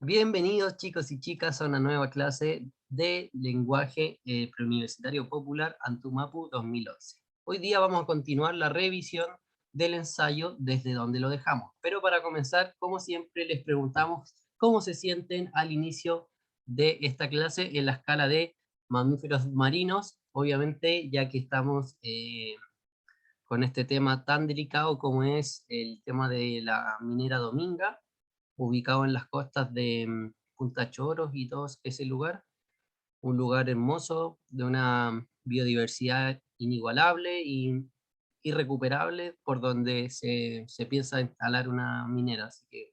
Bienvenidos chicos y chicas a una nueva clase de lenguaje preuniversitario popular Antumapu 2011. Hoy día vamos a continuar la revisión del ensayo desde donde lo dejamos. Pero para comenzar, como siempre, les preguntamos cómo se sienten al inicio de esta clase en la escala de mamíferos marinos, obviamente ya que estamos con este tema tan delicado como es el tema de la minera Dominga, ubicado en las costas de Punta Choros y todo ese lugar, un lugar hermoso, de una biodiversidad inigualable y irrecuperable, por donde se piensa instalar una minera, así que,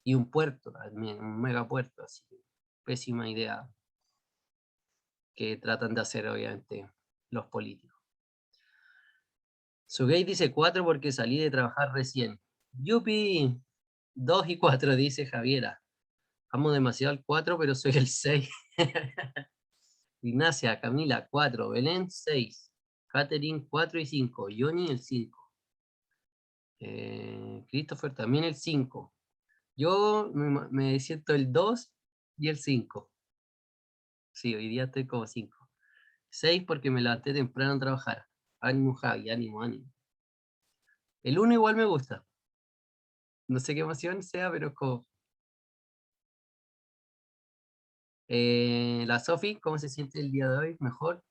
y un puerto también, un megapuerto, así que pésima idea que tratan de hacer obviamente los políticos. Sugei dice 4 porque salí de trabajar recién. Yupi, 2 y 4 dice Javiera. Amo demasiado el 4, pero soy el 6. Ignacia, Camila, 4. Belén, 6. Catherine, 4 y 5. Johnny, el 5. Christopher, también el 5. Yo me siento el 2 y el 5. Sí, hoy día estoy como 5. 6 porque me levanté temprano a trabajar. Ánimo, Javi, ánimo, ánimo. El 1 igual me gusta. No sé qué emoción sea, pero es como... la Sofi, ¿cómo se siente el día de hoy? ¿Mejor?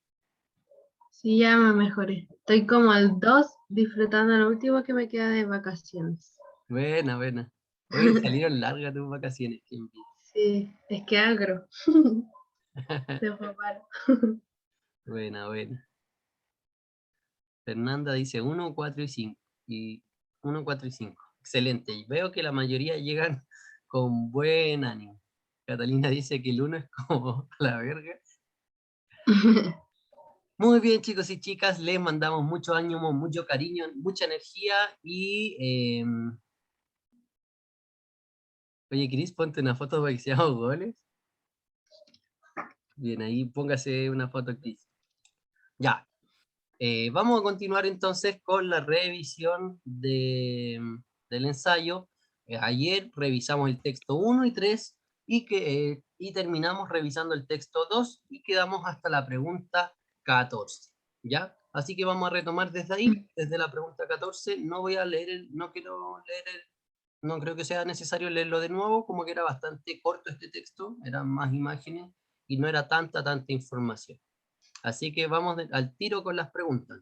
Sí, ya me mejoré. Estoy como al 2 disfrutando lo último que me queda de vacaciones. Buena, buena. Hoy salieron largas tus vacaciones, qué envidia. Sí, es que agro. Se fue paro. Buena, buena. Fernanda dice 1, 4 y 5. Y 1, 4 y 5. Excelente. Y veo que la mayoría llegan con buen ánimo. Catalina dice que el 1 es como la verga. Muy bien, chicos y chicas, les mandamos mucho ánimo, mucho cariño, mucha energía y... oye, Cris, ponte una foto para que seamos goles. Bien, ahí póngase una foto, Cris. Ya, vamos a continuar entonces con la revisión del ensayo. Ayer revisamos el texto 1 y 3 y terminamos revisando el texto 2 y quedamos hasta la pregunta 14, ¿ya? Así que vamos a retomar desde ahí, desde la pregunta 14. No voy a leer, no quiero leer, no creo que sea necesario leerlo de nuevo, como que era bastante corto este texto, eran más imágenes y no era tanta información. Así que vamos al tiro con las preguntas.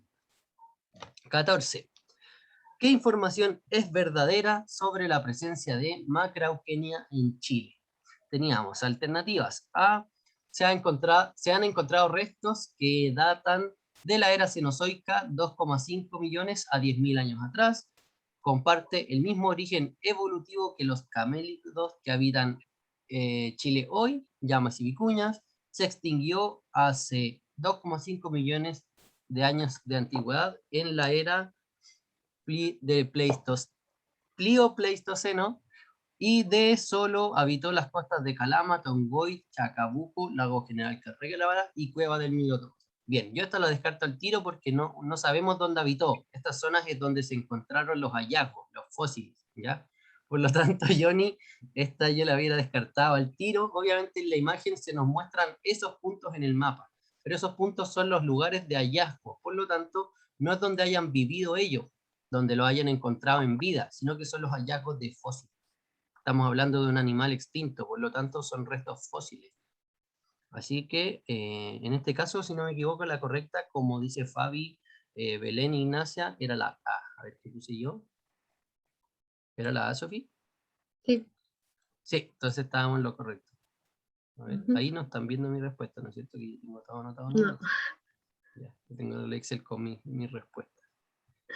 14. ¿Qué información es verdadera sobre la presencia de Macrauchenia en Chile? Teníamos alternativas A, se han encontrado restos que datan de la era cenozoica 2,5 millones a 10.000 años atrás, comparte el mismo origen evolutivo que los camélidos que habitan Chile hoy, llamas y vicuñas, se extinguió hace 2,5 millones de años de antigüedad en la era de Pliopleistoceno, y de solo habitó las costas de Calama, Tongoy, Chacabuco, Lago General Carrera y Cueva del Minuto. Bien, yo esta la descarto al tiro porque no sabemos dónde habitó. Estas zonas es donde se encontraron los hallazgos, los fósiles, ¿ya? Por lo tanto, Johnny, esta yo la hubiera descartado al tiro. Obviamente en la imagen se nos muestran esos puntos en el mapa, pero esos puntos son los lugares de hallazgo. Por lo tanto, no es donde hayan vivido ellos, donde lo hayan encontrado en vida, sino que son los hallazgos de fósiles. Estamos hablando de un animal extinto, por lo tanto son restos fósiles. Así que en este caso, si no me equivoco, la correcta, como dice Fabi, Belén e Ignacia, era la A. A ver qué puse yo. ¿Era la A, Sofi? Sí. Sí, entonces estábamos en lo correcto. A ver, Ujú. ahí no están viendo mi respuesta, ¿no es cierto? Que yo tengo todo anotado, ¿no? No. No. Ya, yo tengo el Excel con mi respuesta.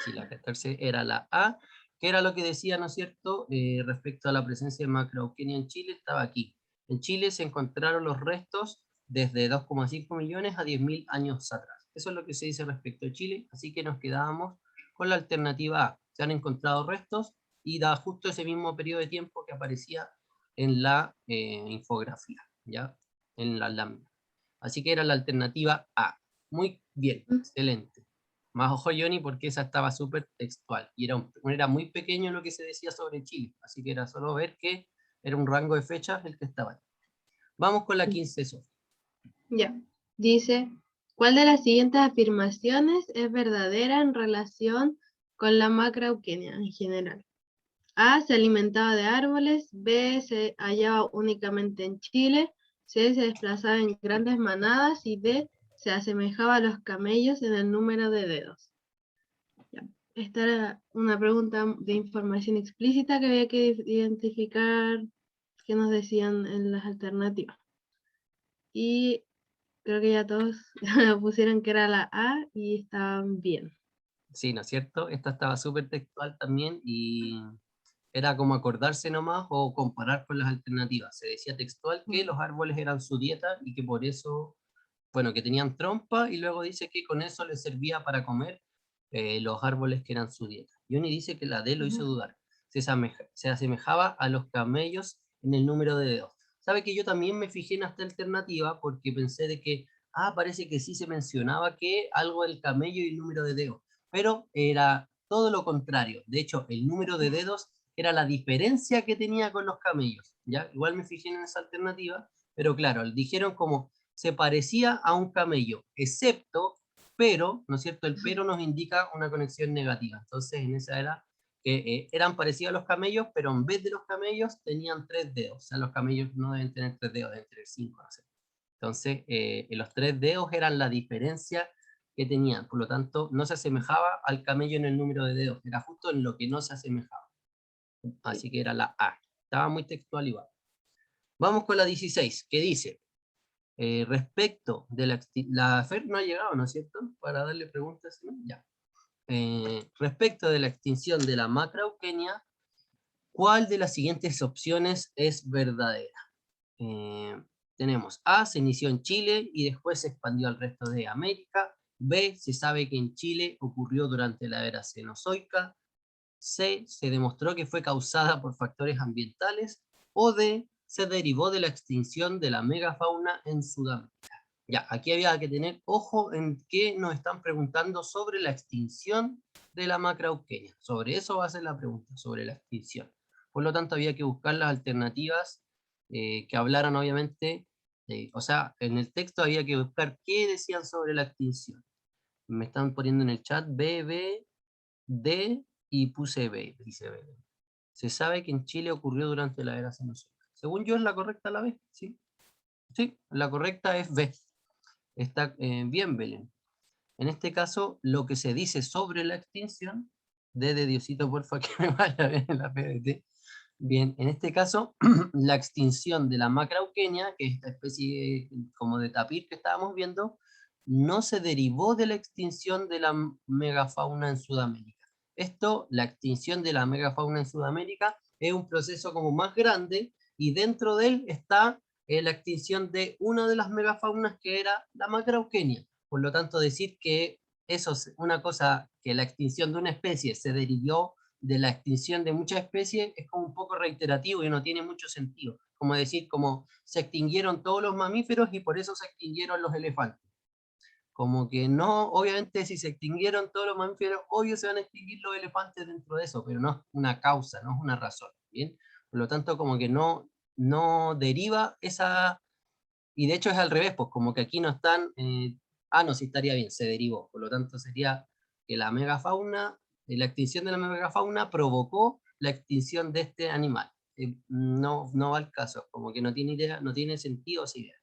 Sí, la 14 era la A, que era lo que decía, ¿no es cierto? Respecto a la presencia de Macrauchenia en Chile, estaba aquí. En Chile se encontraron los restos desde 2,5 millones a 10.000 años atrás. Eso es lo que se dice respecto a Chile, así que nos quedábamos con la alternativa A. Se han encontrado restos y da justo ese mismo periodo de tiempo que aparecía en la infografía, ¿ya? En la lámina. Así que era la alternativa A. Muy bien, excelente. Más ojo, Johnny, porque esa estaba súper textual y era muy pequeño lo que se decía sobre Chile, así que era solo ver que Era un rango de fechas el que estaba ahí. Vamos con la 15, Sofía. Ya. Dice, ¿cuál de las siguientes afirmaciones es verdadera en relación con la macrauquenia en general? A, se alimentaba de árboles. B, se hallaba únicamente en Chile. C, se desplazaba en grandes manadas. Y D, se asemejaba a los camellos en el número de dedos. Ya. Esta era una pregunta de información explícita que había que identificar qué nos decían en las alternativas. Y creo que ya todos pusieron que era la A y estaban bien. Sí, ¿no es cierto? Esta estaba súper textual también y era como acordarse nomás o comparar con las alternativas. Se decía textual que los árboles eran su dieta y que por eso, bueno, que tenían trompa, y luego dice que con eso les servía para comer los árboles que eran su dieta. Johnny dice que la D lo hizo dudar. Se asemejaba a los camellos en el número de dedos. Sabe que yo también me fijé en esta alternativa porque pensé de que, parece que sí se mencionaba que algo del camello y el número de dedos, pero era todo lo contrario. De hecho, el número de dedos era la diferencia que tenía con los camellos, ¿ya? Igual me fijé en esa alternativa, pero claro, dijeron como se parecía a un camello, excepto, pero, ¿no es cierto? El pero nos indica una conexión negativa. Entonces, en esa era que eran parecidos a los camellos, pero en vez de los camellos tenían 3 dedos. O sea, los camellos no deben tener 3 dedos, deben tener 5, no sé. Entonces, los 3 dedos eran la diferencia que tenían. Por lo tanto, no se asemejaba al camello en el número de dedos. Era justo en lo que no se asemejaba. Así que era la A. Estaba muy textual igual. Vamos con la 16, que dice, respecto de la Fer no ha llegado, ¿no es cierto? Para darle preguntas, ¿no? Ya. Respecto de la extinción de la macrauquenia, ¿cuál de las siguientes opciones es verdadera? Tenemos A, se inició en Chile y después se expandió al resto de América. B, se sabe que en Chile ocurrió durante la era Cenozoica. C, se demostró que fue causada por factores ambientales. O D, se derivó de la extinción de la megafauna en Sudamérica. Ya, aquí había que tener ojo en que nos están preguntando sobre la extinción de la macrauquenia. Sobre eso va a ser la pregunta, sobre la extinción. Por lo tanto, había que buscar las alternativas que hablaran, obviamente, o sea, en el texto había que buscar qué decían sobre la extinción. Me están poniendo en el chat B, B, D y puse B, dice B. Se sabe que en Chile ocurrió durante la era Cenozoica. Según yo es la correcta la B, ¿sí? Sí, la correcta es B. Está bien, Belén. En este caso, lo que se dice sobre la extinción, de Diosito, porfa, que me vaya bien en la PDT. Bien, en este caso, la extinción de la macrauquenia, que es esta especie como de tapir que estábamos viendo, no se derivó de la extinción de la megafauna en Sudamérica. Esto, la extinción de la megafauna en Sudamérica, es un proceso como más grande, y dentro de él está la extinción de una de las megafaunas que era la macrauquenia. Por lo tanto, decir que eso es una cosa, que la extinción de una especie se derivó de la extinción de muchas especies, es como un poco reiterativo y no tiene mucho sentido. Como decir, como se extinguieron todos los mamíferos y por eso se extinguieron los elefantes. Como que no, obviamente si se extinguieron todos los mamíferos, obvio se van a extinguir los elefantes dentro de eso, pero no es una causa, no es una razón, ¿bien? Por lo tanto, como que no deriva esa, y de hecho es al revés, pues como que aquí no están, no, sí estaría bien, se derivó, por lo tanto sería que la megafauna, la extinción de la megafauna provocó la extinción de este animal. No va al caso, como que no tiene idea, no tiene sentido esa idea.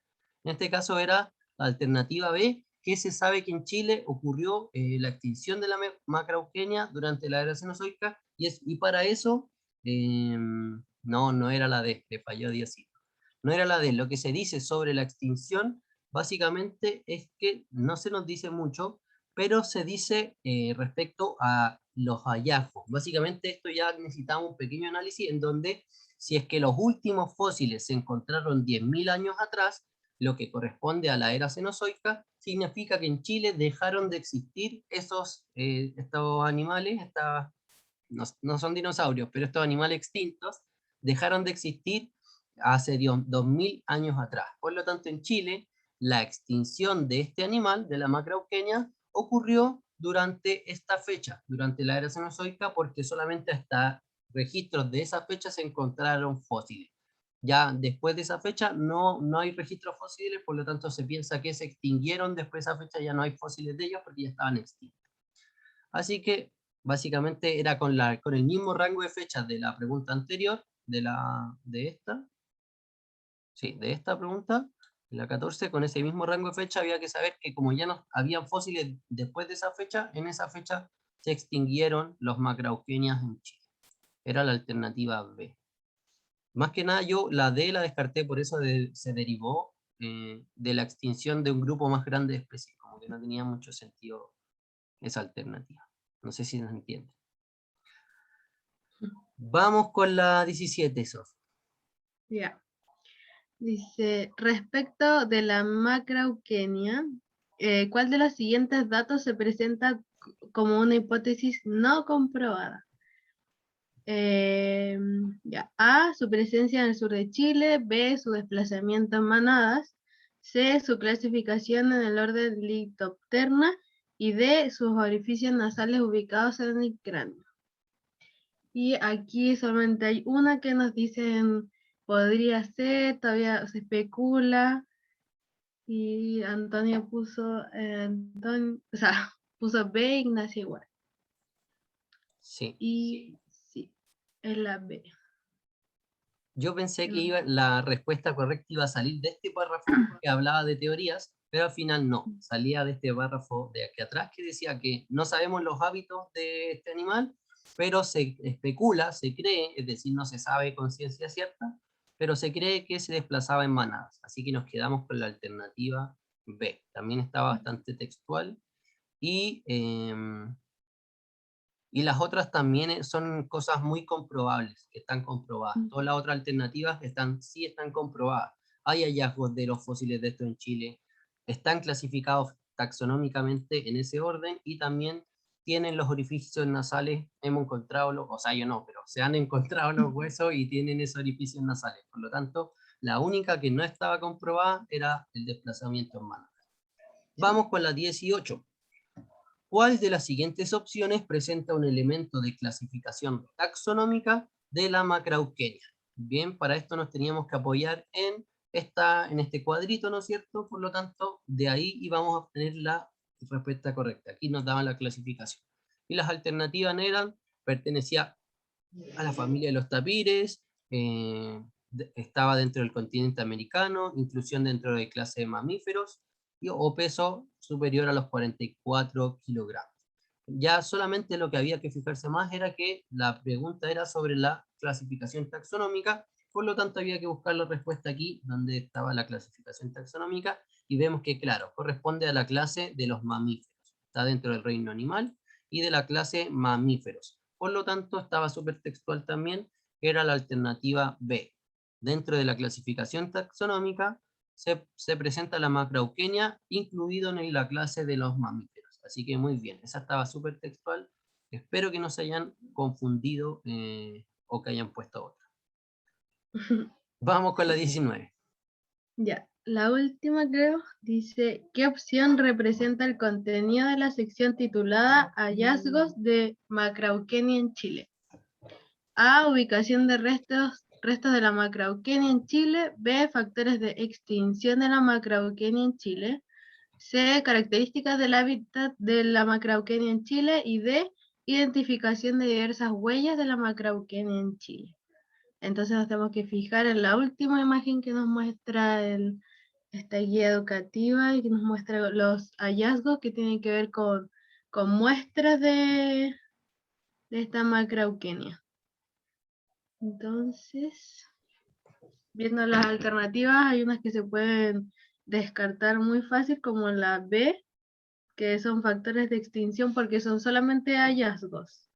En este caso era la alternativa B, que se sabe que en Chile ocurrió la extinción de la macrauquenia durante la era cenozoica, y para eso, no era la D, le falló Diosito. No era la D. Lo que se dice sobre la extinción, básicamente, es que no se nos dice mucho, pero se dice respecto a los hallazgos. Básicamente esto ya necesitamos un pequeño análisis en donde, si es que los últimos fósiles se encontraron 10.000 años atrás, lo que corresponde a la era cenozoica, significa que en Chile dejaron de existir estos animales, no son dinosaurios, pero estos animales extintos dejaron de existir hace 2.000 años atrás. Por lo tanto, en Chile, la extinción de este animal, de la macrauquenia, ocurrió durante esta fecha, durante la era cenozoica, porque solamente hasta registros de esa fecha se encontraron fósiles. Ya después de esa fecha no hay registros fósiles, por lo tanto se piensa que se extinguieron después de esa fecha, ya no hay fósiles de ellos porque ya estaban extintos. Así que básicamente era con el mismo rango de fechas de la pregunta anterior, de esta pregunta, de la 14, con ese mismo rango de fecha había que saber que como ya no habían fósiles después de esa fecha, en esa fecha se extinguieron los macrauquenias en Chile. Era la alternativa B. Más que nada yo la D la descarté, por eso se derivó de la extinción de un grupo más grande de especies, como que no tenía mucho sentido esa alternativa. No sé si nos entiende. Vamos con la 17, Sof. Ya. Dice, respecto de la macrauquenia, ¿cuál de los siguientes datos se presenta como una hipótesis no comprobada? Ya. A, su presencia en el sur de Chile. B, su desplazamiento en manadas. C, su clasificación en el orden Leptopterna. Y D, sus orificios nasales ubicados en el cráneo. Y aquí solamente hay una que nos dicen podría ser, todavía se especula. Y Antonio puso, o sea, puso B, Ignacio igual. Sí. Y sí, es la B. Yo pensé que la respuesta correcta iba a salir de este párrafo que hablaba de teorías, pero al final no. Salía de este párrafo de aquí atrás que decía que no sabemos los hábitos de este animal, pero se especula, se cree, es decir, no se sabe con ciencia cierta, pero se cree que se desplazaba en manadas. Así que nos quedamos con la alternativa B. También está bastante textual. Y las otras también son cosas muy comprobables, que están comprobadas. Todas las otras alternativas sí están comprobadas. Hay hallazgos de los fósiles de esto en Chile, están clasificados taxonómicamente en ese orden y también tienen los orificios nasales, hemos encontrado, o sea, yo no, pero se han encontrado los huesos y tienen esos orificios nasales. Por lo tanto, la única que no estaba comprobada era el desplazamiento en mano. Vamos con la 18. ¿Cuál de las siguientes opciones presenta un elemento de clasificación taxonómica de la macrauquenia? Bien, para esto nos teníamos que apoyar en este cuadrito, ¿no es cierto? Por lo tanto, de ahí íbamos a obtener la respuesta correcta. Aquí nos daban la clasificación. Y las alternativas eran, pertenecía a la familia de los tapires, estaba dentro del continente americano, inclusión dentro de clase de mamíferos, o peso superior a los 44 kilogramos. Ya solamente lo que había que fijarse más era que la pregunta era sobre la clasificación taxonómica, por lo tanto había que buscar la respuesta aquí, donde estaba la clasificación taxonómica, y vemos que, claro, corresponde a la clase de los mamíferos. Está dentro del reino animal y de la clase mamíferos. Por lo tanto, estaba súper textual también, que era la alternativa B. Dentro de la clasificación taxonómica se presenta la macrauquenia incluido en la clase de los mamíferos. Así que muy bien, esa estaba súper textual. Espero que no se hayan confundido o que hayan puesto otra. Vamos con la 19. Ya, la última creo dice, ¿qué opción representa el contenido de la sección titulada Hallazgos de Macrauquenia en Chile? A, ubicación de restos de la Macrauquenia en Chile. B, factores de extinción de la Macrauquenia en Chile. C, características del hábitat de la Macrauquenia en Chile. Y D, identificación de diversas huellas de la Macrauquenia en Chile. Entonces nos tenemos que fijar en la última imagen que nos muestra esta guía educativa y que nos muestra los hallazgos que tienen que ver con muestras de esta macrauquenia. Entonces, viendo las alternativas, hay unas que se pueden descartar muy fácil, como la B, que son factores de extinción porque son solamente hallazgos,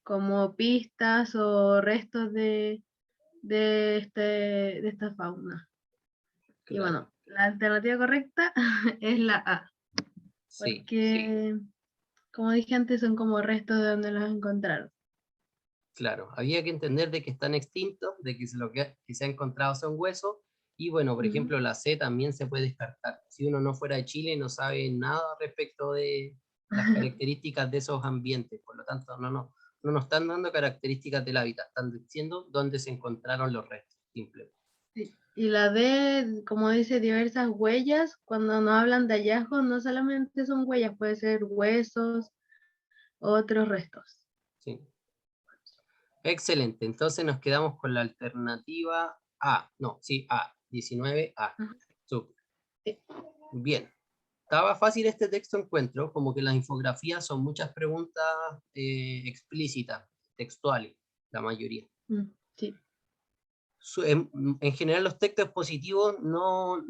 como pistas o restos de esta fauna. Claro. Y bueno, la alternativa correcta es la A, Sí, porque, como dije antes, son como restos de donde los encontraron. claro. Había que entender de que están extintos, de que lo que se ha encontrado son huesos. Y bueno, por ejemplo, la C también se puede descartar. Si uno no fuera de Chile, no sabe nada respecto de las características de esos ambientes. Por lo tanto, no nos están dando características del hábitat, están diciendo dónde se encontraron los restos, simplemente. Sí. Y la D, como dice, diversas huellas, cuando no hablan de hallazgos, no solamente son huellas, puede ser huesos, otros restos. Sí. Excelente, entonces nos quedamos con la alternativa A. No, sí, A, 19A. Ajá. Súper. Sí. Bien. Estaba fácil este texto, encuentro, como que las infografías son muchas preguntas explícitas, textuales, la mayoría. Sí. En general los textos expositivos no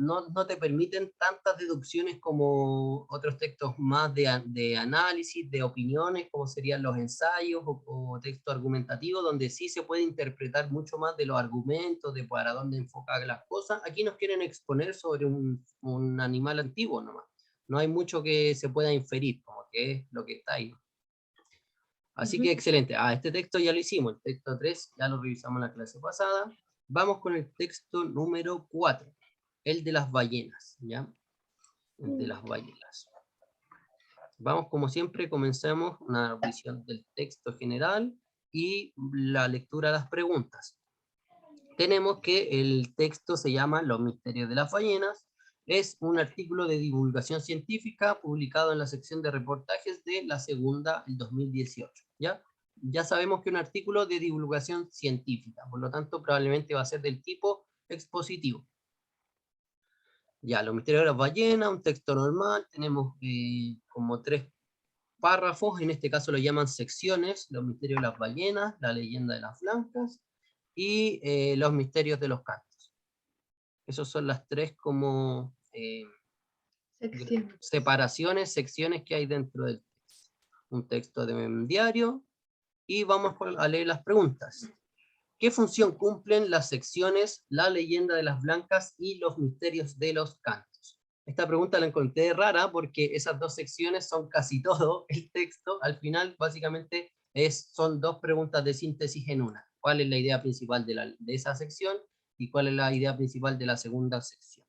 te permiten tantas deducciones como otros textos más de análisis, de opiniones, como serían los ensayos o texto argumentativo, donde sí se puede interpretar mucho más de los argumentos, de para dónde enfocar las cosas. Aquí nos quieren exponer sobre un animal antiguo nomás. No hay mucho que se pueda inferir, como que es lo que está ahí. Así que excelente. Este texto ya lo hicimos, el texto 3 ya lo revisamos en la clase pasada. Vamos con el texto número 4, el de las ballenas, ¿ya? El de las ballenas. Vamos, como siempre, comenzamos una visión del texto general y la lectura de las preguntas. Tenemos que el texto se llama Los misterios de las ballenas. Es un artículo de divulgación científica publicado en la sección de reportajes de la segunda, el 2018, ¿ya? Ya sabemos que es un artículo de divulgación científica, por lo tanto probablemente va a ser del tipo expositivo. Ya, Los misterios de las ballenas, un texto normal, tenemos como 3 párrafos, en este caso lo llaman secciones: Los misterios de las ballenas, La leyenda de las blancas y Los misterios de los cantos. Esas son las 3 como separaciones, secciones que hay dentro del texto. Un texto de un diario, y vamos a leer las preguntas. ¿Qué función cumplen las secciones La leyenda de las blancas y Los misterios de los cantos? Esta pregunta la encontré rara porque esas 2 secciones son casi todo el texto. Al final, básicamente, son 2 preguntas de síntesis en una. ¿Cuál es la idea principal de esa sección y cuál es la idea principal de la segunda sección?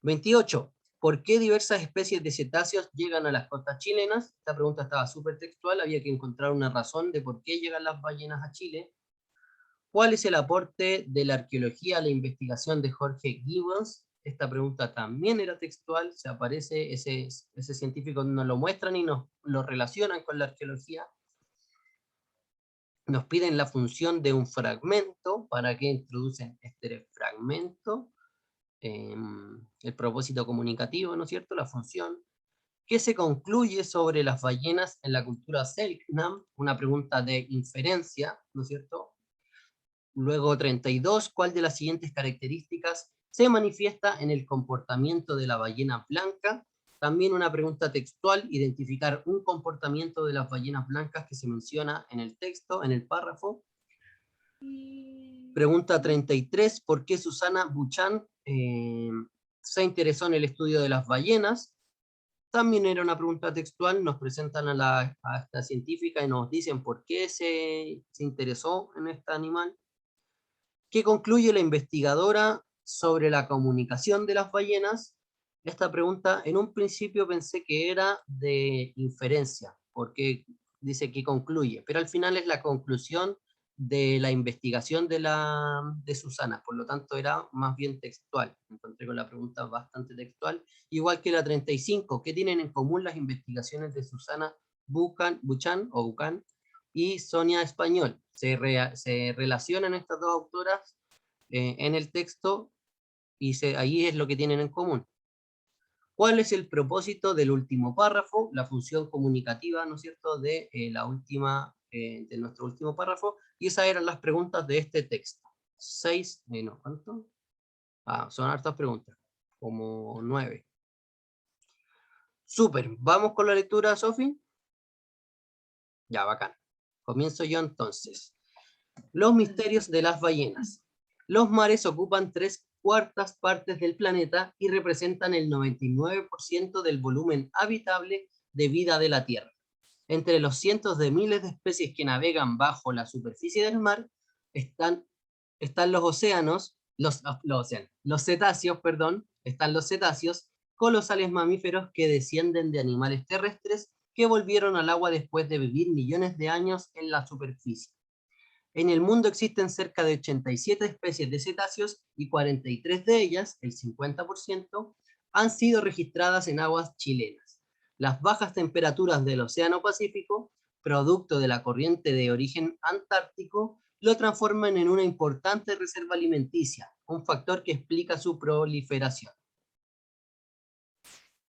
28. ¿Por qué diversas especies de cetáceos llegan a las costas chilenas? Esta pregunta estaba súper textual, había que encontrar una razón de por qué llegan las ballenas a Chile. ¿Cuál es el aporte de la arqueología a la investigación de Jorge Gibbons? Esta pregunta también era textual, se aparece ese científico, nos lo muestran y nos lo relacionan con la arqueología. Nos piden la función de un fragmento, ¿para qué introducen este fragmento? El propósito comunicativo, ¿no es cierto? La función. ¿Qué se concluye sobre las ballenas en la cultura Selknam? Una pregunta de inferencia, ¿no es cierto? Luego 32, ¿cuál de las siguientes características se manifiesta en el comportamiento de la ballena blanca? También una pregunta textual, identificar un comportamiento de las ballenas blancas que se menciona en el texto, en el párrafo. Pregunta 33, ¿por qué Susana Buchan se interesó en el estudio de las ballenas? También era una pregunta textual, nos presentan a esta científica y nos dicen por qué se interesó en este animal. ¿Qué concluye la investigadora sobre la comunicación de las ballenas? Esta pregunta en un principio pensé que era de inferencia, porque dice que concluye, pero al final es la conclusión de la investigación de Susana, por lo tanto era más bien textual. Me encontré con la pregunta bastante textual, igual que la 35, ¿qué tienen en común las investigaciones de Susana Buchan y Sonia Español? Se relacionan estas 2 autoras en el texto y ahí es lo que tienen en común. ¿Cuál es el propósito del último párrafo? La función comunicativa, ¿no es cierto?, de de nuestro último párrafo, y esas eran las preguntas de este texto. 6, no, ¿cuánto? Son hartas preguntas, como 9. Súper, ¿vamos con la lectura, Sofi? Ya, bacán. Comienzo yo entonces. Los misterios de las ballenas. Los mares ocupan 3/4 partes del planeta y representan el 99% del volumen habitable de vida de la Tierra. Entre los cientos de miles de especies que navegan bajo la superficie del mar están los océanos, los cetáceos, perdón, están los cetáceos, colosales mamíferos que descienden de animales terrestres que volvieron al agua después de vivir millones de años en la superficie. En el mundo existen cerca de 87 especies de cetáceos y 43 de ellas, el 50%, han sido registradas en aguas chilenas. Las bajas temperaturas del Océano Pacífico, producto de la corriente de origen antártico, lo transforman en una importante reserva alimenticia, un factor que explica su proliferación.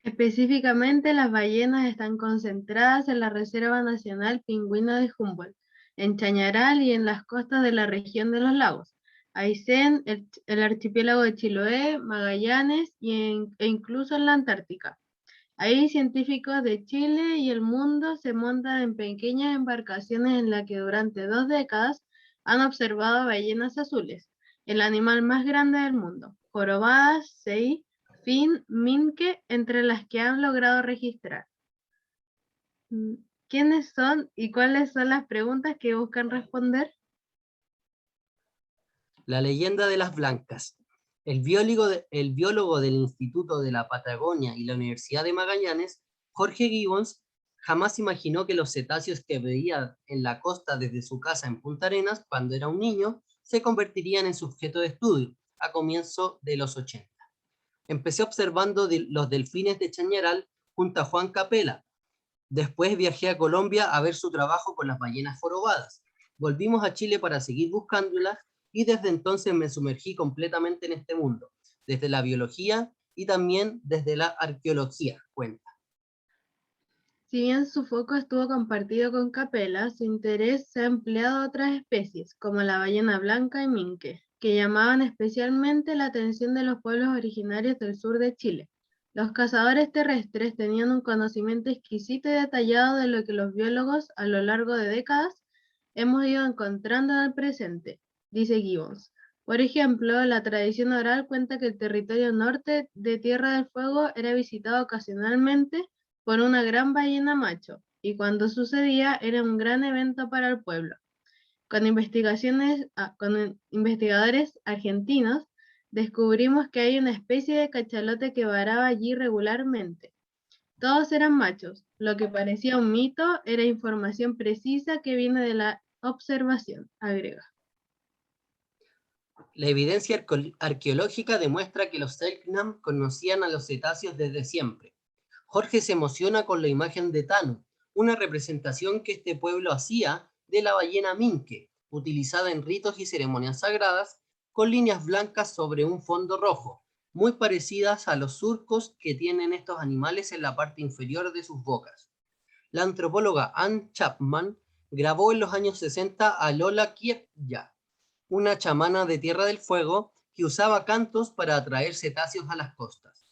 Específicamente, las ballenas están concentradas en la Reserva Nacional Pingüino de Humboldt, en Chañaral y en las costas de la región de los lagos, Aysén, el archipiélago de Chiloé, Magallanes e incluso en la Antártica. Ahí científicos de Chile y el mundo se montan en pequeñas embarcaciones en las que durante 2 décadas han observado ballenas azules, el animal más grande del mundo, jorobadas, sei, fin, minke, entre las que han logrado registrar. ¿Quiénes son y cuáles son las preguntas que buscan responder? La leyenda de las blancas. El biólogo del Instituto de la Patagonia y la Universidad de Magallanes, Jorge Gibbons, jamás imaginó que los cetáceos que veía en la costa desde su casa en Punta Arenas cuando era un niño se convertirían en su objeto de estudio a comienzos de los 80. Empecé observando los delfines de Chañaral junto a Juan Capela. Después viajé a Colombia a ver su trabajo con las ballenas jorobadas. Volvimos a Chile para seguir buscándolas y desde entonces me sumergí completamente en este mundo, desde la biología y también desde la arqueología, cuenta. Si bien su foco estuvo compartido con Capella, su interés se ha empleado a otras especies, como la ballena blanca y minke, que llamaban especialmente la atención de los pueblos originarios del sur de Chile. Los cazadores terrestres tenían un conocimiento exquisito y detallado de lo que los biólogos, a lo largo de décadas, hemos ido encontrando en el presente, dice Gibbons. Por ejemplo, la tradición oral cuenta que el territorio norte de Tierra del Fuego era visitado ocasionalmente por una gran ballena macho, y cuando sucedía era un gran evento para el pueblo. Con investigadores argentinos, descubrimos que hay una especie de cachalote que varaba allí regularmente. Todos eran machos. Lo que parecía un mito era información precisa que viene de la observación, agrega. La evidencia arqueológica demuestra que los Selknam conocían a los cetáceos desde siempre. Jorge se emociona con la imagen de Tano, una representación que este pueblo hacía de la ballena minke, utilizada en ritos y ceremonias sagradas, con líneas blancas sobre un fondo rojo, muy parecidas a los surcos que tienen estos animales en la parte inferior de sus bocas. La antropóloga Ann Chapman grabó en los años 60 a Lola Kiepya, una chamana de Tierra del Fuego que usaba cantos para atraer cetáceos a las costas.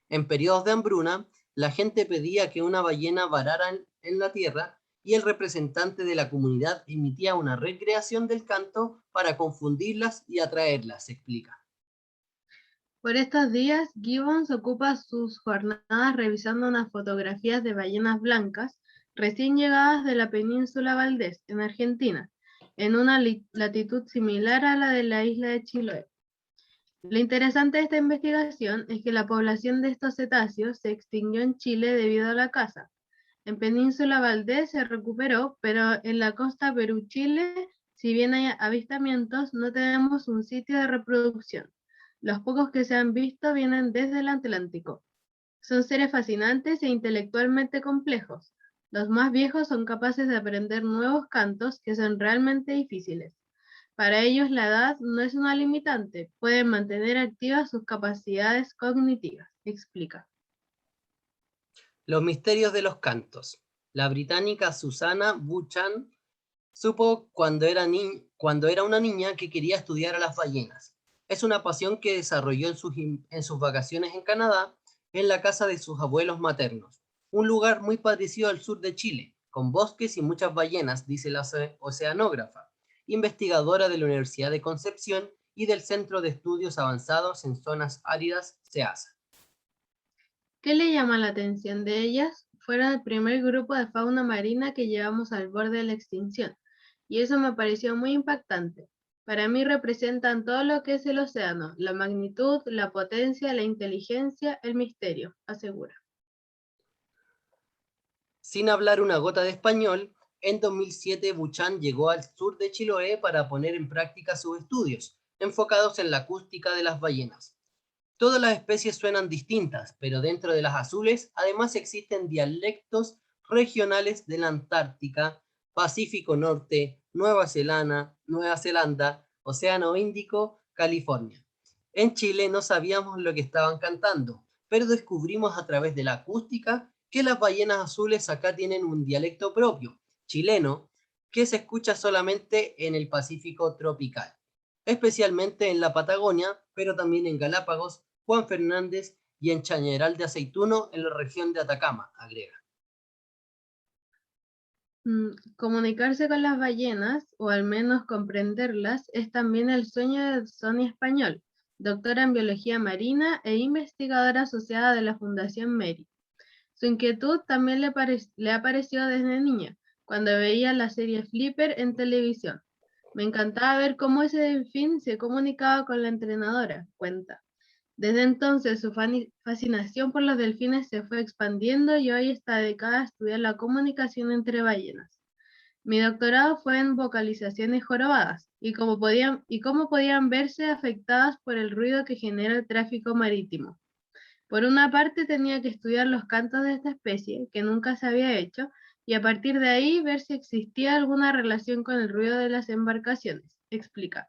En periodos de hambruna, la gente pedía que una ballena varara en la tierra y el representante de la comunidad emitía una recreación del canto para confundirlas y atraerlas, se explica. Por estos días, Gibbons ocupa sus jornadas revisando unas fotografías de ballenas blancas recién llegadas de la península Valdés, en Argentina, en una latitud similar a la de la isla de Chiloé. Lo interesante de esta investigación es que la población de estos cetáceos se extinguió en Chile debido a la caza. En Península Valdés se recuperó, pero en la costa Perú-Chile, si bien hay avistamientos, no tenemos un sitio de reproducción. Los pocos que se han visto vienen desde el Atlántico. Son seres fascinantes e intelectualmente complejos. Los más viejos son capaces de aprender nuevos cantos que son realmente difíciles. Para ellos la edad no es una limitante, pueden mantener activas sus capacidades cognitivas, explica. Los misterios de los cantos. La británica Susanna Buchan supo cuando era una niña que quería estudiar a las ballenas. Es una pasión que desarrolló en sus vacaciones en Canadá, en la casa de sus abuelos maternos, un lugar muy parecido al sur de Chile, con bosques y muchas ballenas, dice la oceanógrafa, investigadora de la Universidad de Concepción y del Centro de Estudios Avanzados en Zonas Áridas, CEASA. ¿Qué le llama la atención de ellas? Fueron el primer grupo de fauna marina que llevamos al borde de la extinción, y eso me pareció muy impactante. Para mí representan todo lo que es el océano, la magnitud, la potencia, la inteligencia, el misterio, asegura. Sin hablar una gota de español, en 2007 Buchan llegó al sur de Chiloé para poner en práctica sus estudios, enfocados en la acústica de las ballenas. Todas las especies suenan distintas, pero dentro de las azules además existen dialectos regionales de la Antártica, Pacífico Norte, Nueva Zelanda, Océano Índico, California. En Chile no sabíamos lo que estaban cantando, pero descubrimos a través de la acústica que las ballenas azules acá tienen un dialecto propio, chileno, que se escucha solamente en el Pacífico tropical, especialmente en la Patagonia, pero también en Galápagos, Juan Fernández y en Chañaral de Aceituno, en la región de Atacama, agrega. Comunicarse con las ballenas, o al menos comprenderlas, es también el sueño de Sonia Español, doctora en biología marina e investigadora asociada de la Fundación Meri. Su inquietud también le apareció desde niña, cuando veía la serie Flipper en televisión. Me encantaba ver cómo ese delfín se comunicaba con la entrenadora, cuenta. Desde entonces su fascinación por los delfines se fue expandiendo y hoy está dedicada a estudiar la comunicación entre ballenas. Mi doctorado fue en vocalizaciones jorobadas y cómo podían verse afectadas por el ruido que genera el tráfico marítimo. Por una parte tenía que estudiar los cantos de esta especie, que nunca se había hecho, y a partir de ahí ver si existía alguna relación con el ruido de las embarcaciones, explica.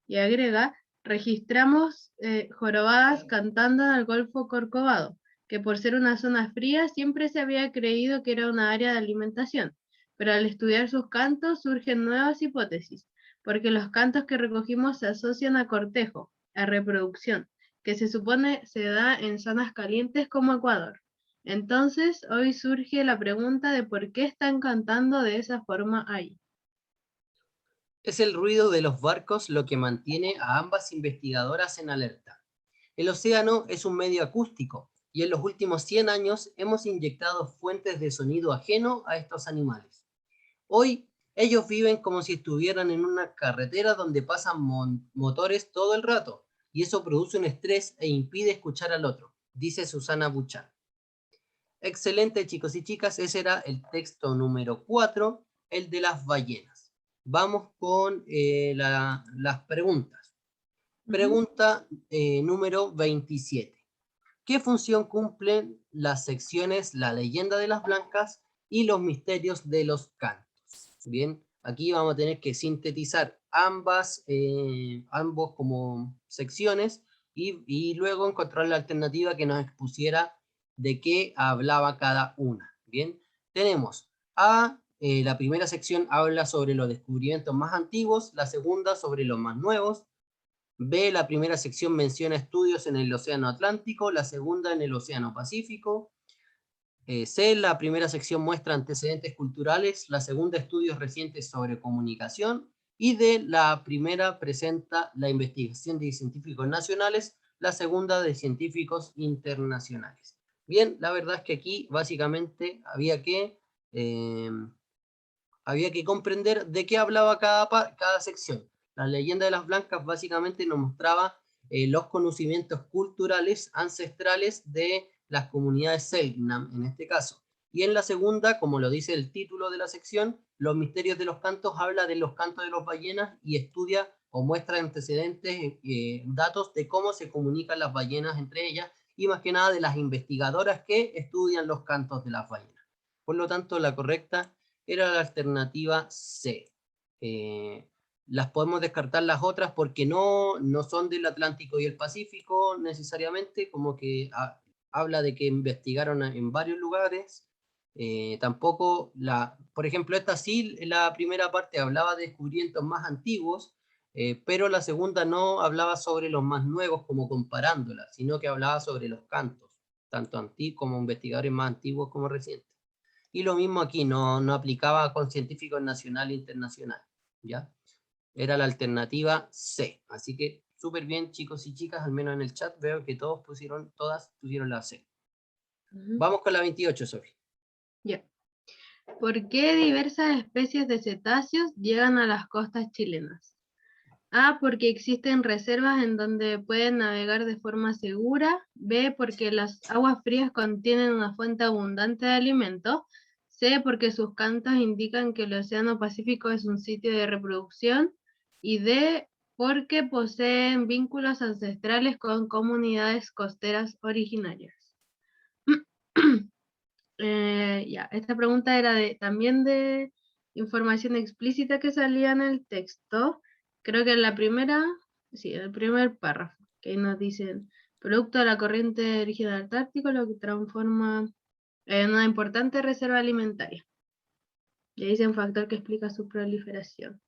Y agrega, registramos jorobadas cantando en el Golfo Corcovado, que por ser una zona fría siempre se había creído que era una área de alimentación, pero al estudiar sus cantos surgen nuevas hipótesis, porque los cantos que recogimos se asocian a cortejo, a reproducción, que se supone se da en zonas calientes como Ecuador. Entonces, hoy surge la pregunta de por qué están cantando de esa forma ahí. Es el ruido de los barcos lo que mantiene a ambas investigadoras en alerta. El océano es un medio acústico y en los últimos 100 años hemos inyectado fuentes de sonido ajeno a estos animales. Hoy ellos viven como si estuvieran en una carretera donde pasan motores todo el rato y eso produce un estrés e impide escuchar al otro, dice Susana Buchan. Excelente, chicos y chicas, ese era el texto número 4, el de las ballenas. Vamos con las preguntas. Pregunta número 27. ¿Qué función cumplen las secciones La leyenda de las blancas y Los misterios de los cantos? Bien, aquí vamos a tener que sintetizar ambos como secciones y luego encontrar la alternativa que nos expusiera de qué hablaba cada una. Bien, tenemos la primera sección habla sobre los descubrimientos más antiguos, la segunda sobre los más nuevos. B, la primera sección menciona estudios en el Océano Atlántico, la segunda en el Océano Pacífico. C, la primera sección muestra antecedentes culturales, la segunda estudios recientes sobre comunicación, y D, la primera presenta la investigación de científicos nacionales, la segunda de científicos internacionales. Bien, la verdad es que aquí básicamente había que comprender de qué hablaba cada sección. La leyenda de las blancas básicamente nos mostraba los conocimientos culturales ancestrales de las comunidades Selknam, en este caso. Y en la segunda, como lo dice el título de la sección, Los misterios de los cantos, habla de los cantos de las ballenas y estudia o muestra antecedentes, datos de cómo se comunican las ballenas entre ellas y más que nada de las investigadoras que estudian los cantos de las ballenas. Por lo tanto, la correcta era la alternativa C. Las podemos descartar las otras porque no son del Atlántico y el Pacífico necesariamente, como que habla de que investigaron en varios lugares. Tampoco, por ejemplo, esta sí, la primera parte hablaba de descubrimientos más antiguos, pero la segunda no hablaba sobre los más nuevos como comparándolas, sino que hablaba sobre los cantos, tanto antiguos como investigadores más antiguos como recientes. Y lo mismo aquí, no aplicaba con científicos nacional e internacional, ¿ya? Era la alternativa C. Así que súper bien, chicos y chicas, al menos en el chat veo que todas pusieron la C. Vamos con la 28, Sofía. Ya. ¿Por qué diversas especies de cetáceos llegan a las costas chilenas? A, porque existen reservas en donde pueden navegar de forma segura. B, porque las aguas frías contienen una fuente abundante de alimentos. C, porque sus cantos indican que el Océano Pacífico es un sitio de reproducción. Y D, porque poseen vínculos ancestrales con comunidades costeras originarias. Ya, esta pregunta era también de información explícita que salía en el texto. Creo que en la primera, sí, en el primer párrafo, que ahí nos dicen, producto de la corriente original antártico, lo que transforma en una importante reserva alimentaria. Y ahí dice un factor que explica su proliferación.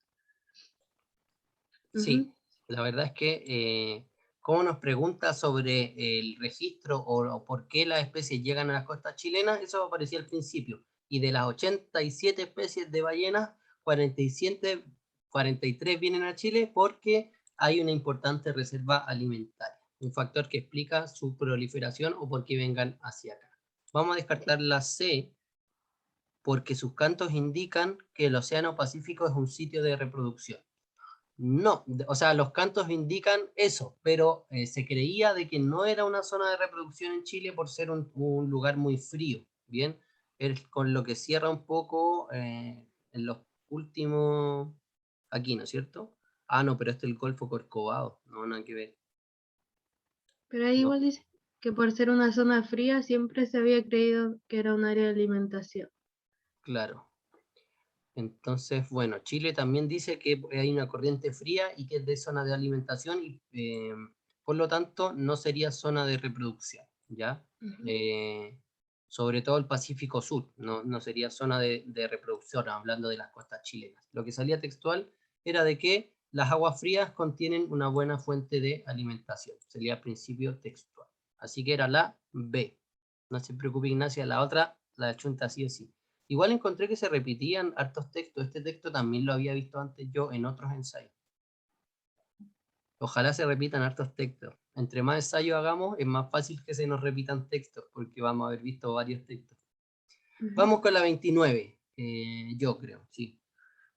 Sí, la verdad es que como nos pregunta sobre el registro o por qué las especies llegan a las costas chilenas, eso aparecía al principio. Y de las 87 especies de ballenas, 43 vienen a Chile porque hay una importante reserva alimentaria. Un factor que explica su proliferación o por qué vengan hacia acá. Vamos a descartar la C porque sus cantos indican que el Océano Pacífico es un sitio de reproducción. No, o sea, los cantos indican eso, pero se creía de que no era una zona de reproducción en Chile por ser un lugar muy frío, ¿bien? Es con lo que cierra un poco en los últimos, aquí, ¿no es cierto? Ah, no, pero este es el Golfo Corcovado, no, nada que ver. Pero ahí No, igual dice que por ser una zona fría siempre se había creído que era un área de alimentación. claro. Entonces, bueno, Chile también dice que hay una corriente fría y que es de zona de alimentación y por lo tanto no sería zona de reproducción, ¿ya? Sobre todo el Pacífico Sur, no sería zona de reproducción, hablando de las costas chilenas. Lo que salía textual era de que las aguas frías contienen una buena fuente de alimentación, sería el principio textual. Así que era la B. No se preocupe, Ignacia, la otra, la chunta sí o sí. Igual encontré que se repetían hartos textos. Este texto también lo había visto antes yo en otros ensayos. Ojalá se repitan hartos textos. Entre más ensayos hagamos, es más fácil que se nos repitan textos, porque vamos a haber visto varios textos. Vamos con la 29, yo creo, sí.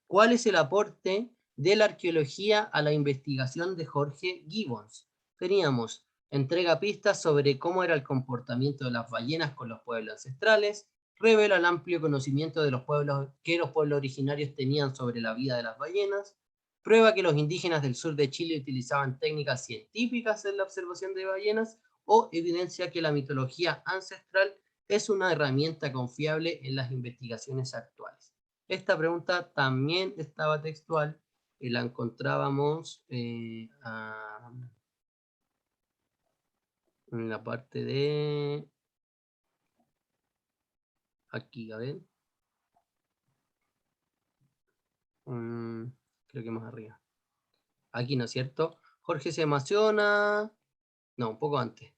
¿Cuál es el aporte de la arqueología a la investigación de Jorge Gibbons? Teníamos, entrega pistas sobre cómo era el comportamiento de las ballenas con los pueblos ancestrales, revela el amplio conocimiento de los pueblos que los pueblos originarios tenían sobre la vida de las ballenas, prueba que los indígenas del sur de Chile utilizaban técnicas científicas en la observación de ballenas, o evidencia que la mitología ancestral es una herramienta confiable en las investigaciones actuales. Esta pregunta también estaba textual y la encontrábamos en la parte de aquí, a ver. Creo que más arriba. Aquí, ¿no es cierto? Jorge se emociona. No, un poco antes.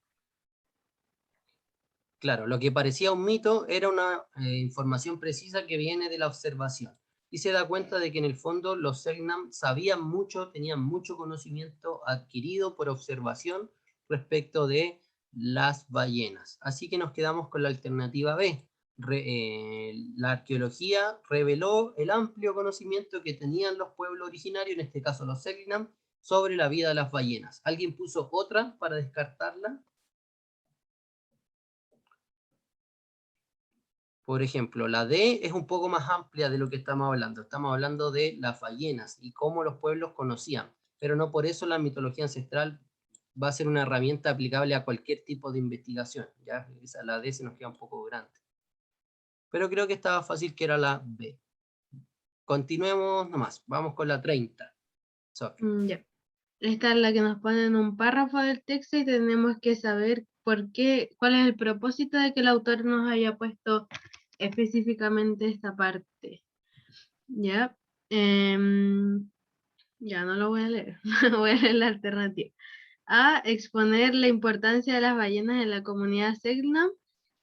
Claro, lo que parecía un mito era una información precisa que viene de la observación. Y se da cuenta de que en el fondo los Selknam sabían mucho, tenían mucho conocimiento adquirido por observación respecto de las ballenas. Así que nos quedamos con la alternativa B. La arqueología reveló el amplio conocimiento que tenían los pueblos originarios, en este caso los Selknam, sobre la vida de las ballenas. ¿Alguien puso otra para descartarla? Por ejemplo, la D es un poco más amplia de lo que estamos hablando. Estamos hablando de las ballenas y cómo los pueblos conocían, pero no por eso la mitología ancestral va a ser una herramienta aplicable a cualquier tipo de investigación. ¿Ya? La D se nos queda un poco grande. Pero creo que estaba fácil que era la B. Continuemos nomás. Vamos con la 30. Ya. Esta es la que nos pone en un párrafo del texto y tenemos que saber por qué, cuál es el propósito de que el autor nos haya puesto específicamente esta parte. ¿Ya? Ya no lo voy a leer, voy a leer la alternativa. A, exponer la importancia de las ballenas en la comunidad Selknam.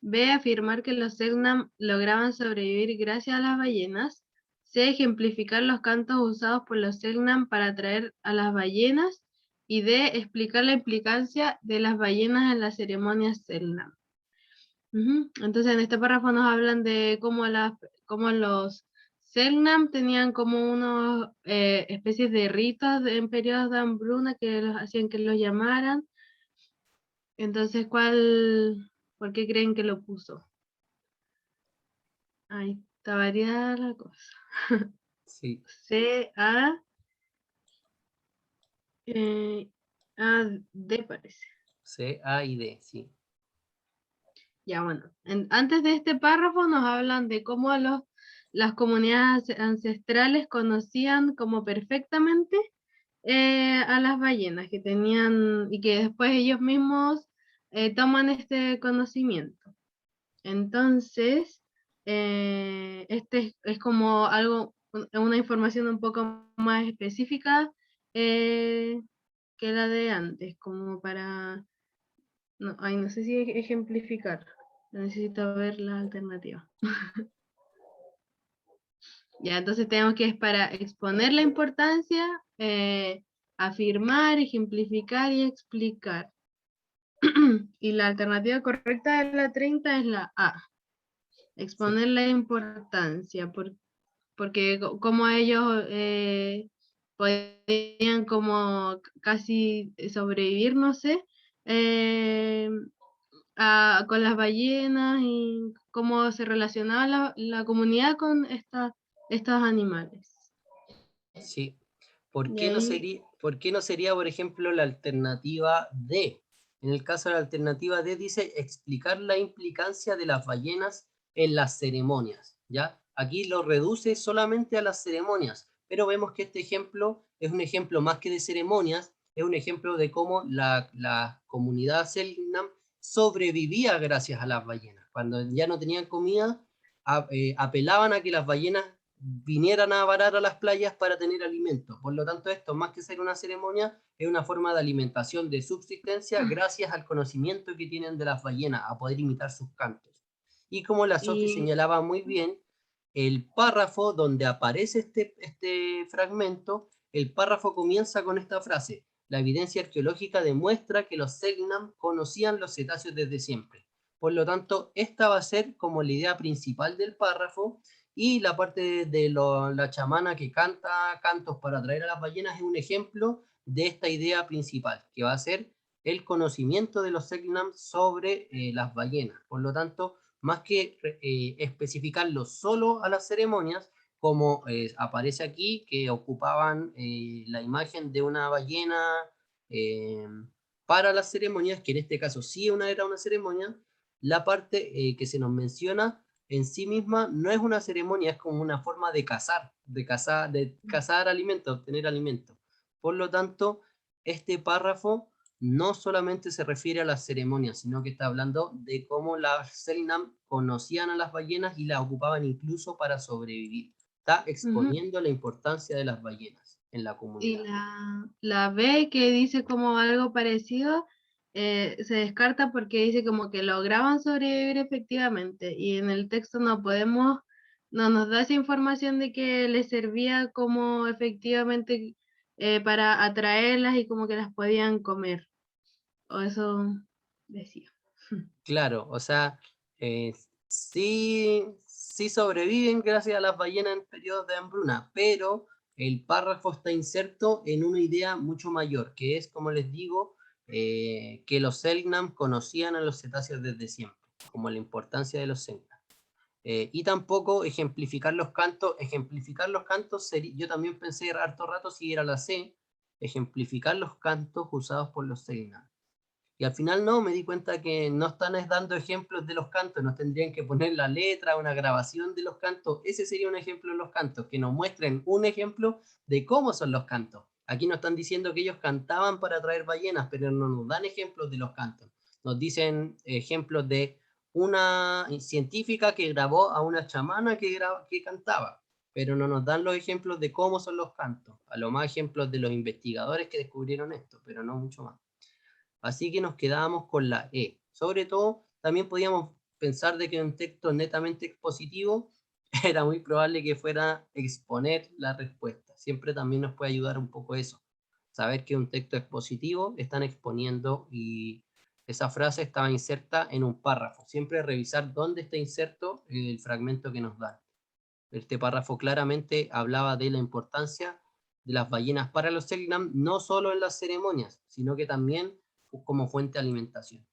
B, afirmar que los Selknam lograban sobrevivir gracias a las ballenas. C, ejemplificar los cantos usados por los Selknam para atraer a las ballenas. Y D, explicar la implicancia de las ballenas en las ceremonias Selknam. Entonces, en este párrafo nos hablan de cómo los Selknam tenían como unos especies de ritos en periodos de hambruna que los hacían que los llamaran. Entonces, ¿por qué creen que lo puso? Ahí está variada la cosa. Sí, C-A, A-D parece. C, A y D, sí. Ya, bueno. Antes de este párrafo nos hablan de cómo las comunidades ancestrales conocían como perfectamente a las ballenas que tenían y que después ellos mismos toman este conocimiento. Entonces, este es como algo, una información un poco más específica eh, que la de antes, como para, no, ay, no sé si ejemplificar, necesito ver la alternativa. Ya, entonces tenemos que es para exponer la importancia, afirmar, ejemplificar y explicar. Y la alternativa correcta de la 30 es la A, Sí. exponer la importancia, porque como ellos podían como casi sobrevivir, no sé, eh, con las ballenas y cómo se relacionaba la comunidad con estos animales. Sí. Y ahí, ¿Por qué no sería, por ejemplo, la alternativa D? En el caso de la alternativa D dice explicar la implicancia de las ballenas en las ceremonias, ¿ya? Aquí lo reduce solamente a las ceremonias, pero vemos que este ejemplo es un ejemplo más que de ceremonias, es un ejemplo de cómo la comunidad Selknam sobrevivía gracias a las ballenas. Cuando ya no tenían comida, apelaban a que las ballenas vinieran a varar a las playas para tener alimento. Por lo tanto, esto, más que ser una ceremonia, es una forma de alimentación, de subsistencia, gracias al conocimiento que tienen de las ballenas, a poder imitar sus cantos. Y como la Sofi y, señalaba muy bien, el párrafo donde aparece este fragmento, el párrafo comienza con esta frase: la evidencia arqueológica demuestra que los Selknam conocían los cetáceos desde siempre. Por lo tanto, esta va a ser como la idea principal del párrafo, y la parte de la chamana que canta cantos para atraer a las ballenas es un ejemplo de esta idea principal, que va a ser el conocimiento de los Selknam sobre las ballenas. Por lo tanto, más que especificarlo solo a las ceremonias, como aparece aquí, que ocupaban la imagen de una ballena eh, para las ceremonias, que en este caso sí era una ceremonia, la parte que se nos menciona en sí misma no es una ceremonia, es como una forma de cazar alimentos, obtener alimentos. Por lo tanto, este párrafo no solamente se refiere a las ceremonias, sino que está hablando de cómo las Selknam conocían a las ballenas y las ocupaban incluso para sobrevivir. Está ujú, exponiendo la importancia de las ballenas en la y comunidad. la B que dice como algo parecido, se descarta porque dice como que lograban sobrevivir efectivamente y en el texto no nos da esa información de que les servía como efectivamente para atraerlas y como que las podían comer, o eso decía. Claro, o sea, sí sobreviven gracias a las ballenas en periodos de hambruna, pero el párrafo está inserto en una idea mucho mayor, que es, como les digo, que los Selknam conocían a los cetáceos desde siempre, como la importancia de los Selknam. Y tampoco ejemplificar los cantos, yo también pensé harto rato si era la C, ejemplificar los cantos usados por los Selknam. Y al final no, me di cuenta que no están dando ejemplos de los cantos, nos tendrían que poner la letra, una grabación de los cantos. Ese sería un ejemplo de los cantos, que nos muestren un ejemplo de cómo son los cantos. Aquí nos están diciendo que ellos cantaban para atraer ballenas, pero no nos dan ejemplos de los cantos. Nos dicen ejemplos de una científica que grabó a una chamana que cantaba, pero no nos dan los ejemplos de cómo son los cantos. A lo más ejemplos de los investigadores que descubrieron esto, pero no mucho más. Así que nos quedábamos con la E. Sobre todo, también podíamos pensar de que un texto netamente expositivo era muy probable que fuera a exponer la respuesta. Siempre también nos puede ayudar un poco eso. Saber que un texto expositivo están exponiendo y esa frase estaba inserta en un párrafo. Siempre revisar dónde está inserto el fragmento que nos dan. Este párrafo claramente hablaba de la importancia de las ballenas para los Selknam, no solo en las ceremonias, sino que también como fuente de alimentación.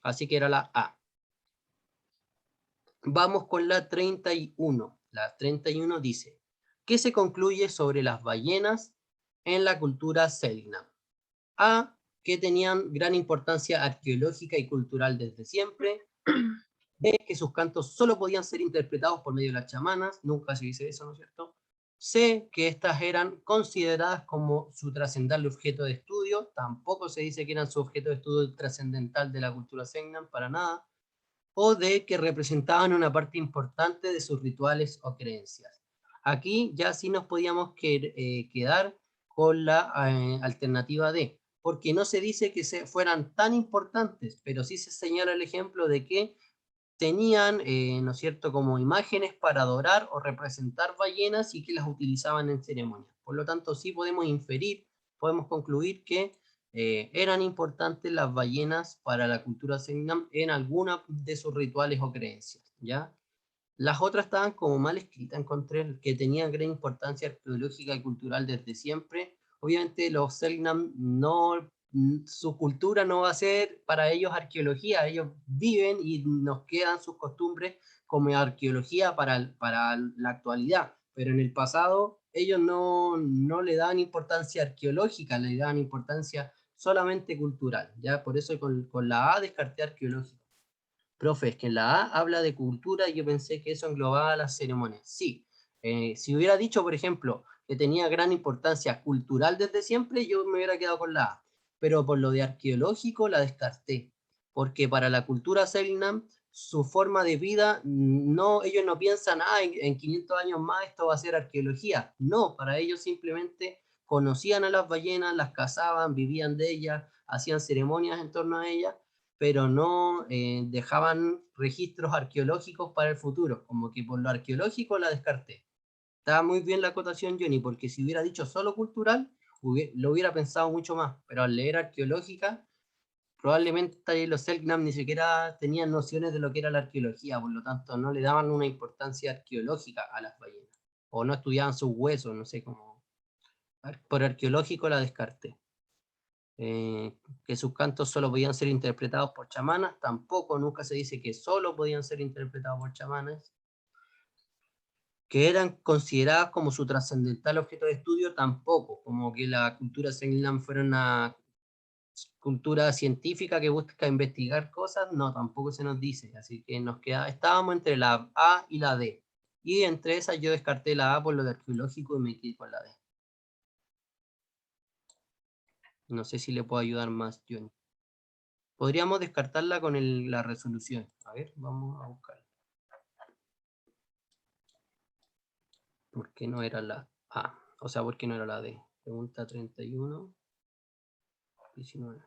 Así que era la A. Vamos con la 31. La 31 dice, ¿qué se concluye sobre las ballenas en la cultura Selknam? A, que tenían gran importancia arqueológica y cultural desde siempre. B, que sus cantos solo podían ser interpretados por medio de las chamanas. Nunca se dice eso, ¿no es cierto? C, que estas eran consideradas como su trascendental objeto de estudio. Tampoco se dice que eran su objeto de estudio trascendental de la cultura Selknam, para nada. O D, que representaban una parte importante de sus rituales o creencias. Aquí ya sí nos podíamos quedar con la alternativa D, porque no se dice que fueran tan importantes, pero sí se señala el ejemplo de que tenían, ¿no es cierto?, como imágenes para adorar o representar ballenas y que las utilizaban en ceremonias. Por lo tanto, sí podemos inferir, podemos concluir que eran importantes las ballenas para la cultura Selknam en alguna de sus rituales o creencias, ¿ya? Las otras estaban como mal escritas, encontré que tenían gran importancia arqueológica y cultural desde siempre. Obviamente los Selknam no, su cultura no va a ser para ellos arqueología, ellos viven y nos quedan sus costumbres como arqueología para la actualidad, pero en el pasado ellos no le daban importancia arqueológica, le daban importancia solamente cultural, ¿ya? Por eso con la A descarté arqueológica. Profe, es que en la A habla de cultura y yo pensé que eso englobaba las ceremonias. Sí, si hubiera dicho, por ejemplo, que tenía gran importancia cultural desde siempre, yo me hubiera quedado con la A. Pero por lo de arqueológico la descarté, porque para la cultura Selknam, su forma de vida, no, ellos no piensan, en 500 años más esto va a ser arqueología. No, para ellos simplemente conocían a las ballenas, las cazaban, vivían de ellas, hacían ceremonias en torno a ellas, pero no dejaban registros arqueológicos para el futuro, como que por lo arqueológico la descarté. Estaba muy bien la acotación, Johnny, porque si hubiera dicho solo cultural, lo hubiera pensado mucho más, pero al leer arqueológica, probablemente los Selknam ni siquiera tenían nociones de lo que era la arqueología, por lo tanto no le daban una importancia arqueológica a las ballenas, o no estudiaban sus huesos, no sé cómo. Por arqueológico la descarté. Que sus cantos solo podían ser interpretados por chamanas, tampoco, nunca se dice que solo podían ser interpretados por chamanas. Que eran consideradas como su trascendental objeto de estudio, tampoco, como que la cultura Selknam fuera una cultura científica que busca investigar cosas, no, tampoco se nos dice, así que estábamos entre la A y la D, y entre esas yo descarté la A por lo de arqueológico y me quedé con la D. No sé si le puedo ayudar más, Johnny. Podríamos descartarla con la resolución. A ver, vamos a buscar. ¿Por qué no era la A? O sea, ¿por qué no era la D? Pregunta 31. 19.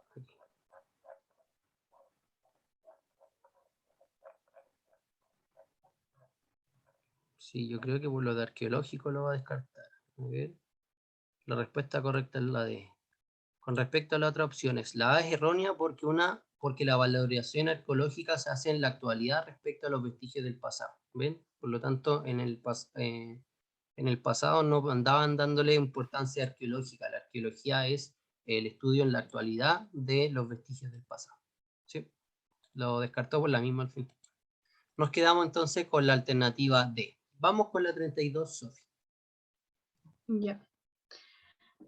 Aquí. Sí, yo creo que por lo de arqueológico lo va a descartar. A ver. La respuesta correcta es la D. Con respecto a las otras opciones, la A es errónea porque la valoración arqueológica se hace en la actualidad respecto a los vestigios del pasado. ¿Ven? Por lo tanto, en el pasado no andaban dándole importancia arqueológica. La arqueología es el estudio en la actualidad de los vestigios del pasado. ¿Sí? Lo descartó por la misma al fin. Nos quedamos entonces con la alternativa D. Vamos con la 32, Sofía. Ya.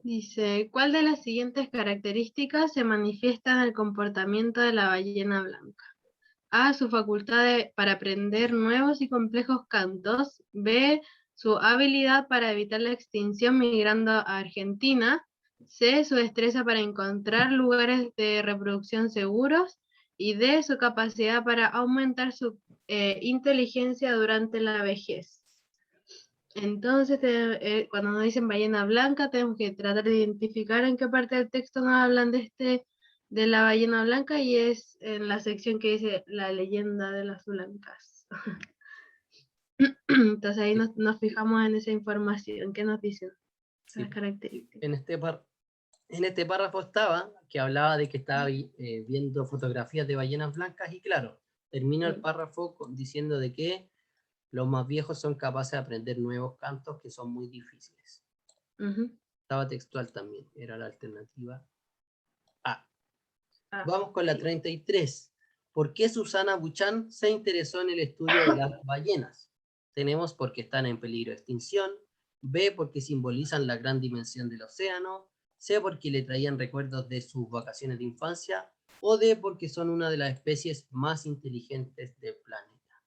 Dice, ¿cuál de las siguientes características se manifiesta en el comportamiento de la ballena blanca? A, su facultad para aprender nuevos y complejos cantos. B, su habilidad para evitar la extinción migrando a Argentina. C, su destreza para encontrar lugares de reproducción seguros. Y D, su capacidad para aumentar su inteligencia durante la vejez. Entonces, cuando nos dicen ballena blanca, tenemos que tratar de identificar en qué parte del texto nos hablan de la ballena blanca, y es en la sección que dice la leyenda de las blancas. Entonces ahí nos fijamos en esa información que nos dicen las características. En este párrafo estaba que hablaba de que estaba viendo fotografías de ballenas blancas y claro, termina el párrafo diciendo de que los más viejos son capaces de aprender nuevos cantos que son muy difíciles. Estaba textual también, era la alternativa A. Vamos con la 33. ¿Por qué Susana Buchan se interesó en el estudio de las ballenas? Tenemos porque están en peligro de extinción, B, porque simbolizan la gran dimensión del océano, C, porque le traían recuerdos de sus vacaciones de infancia, o D, porque son una de las especies más inteligentes del planeta.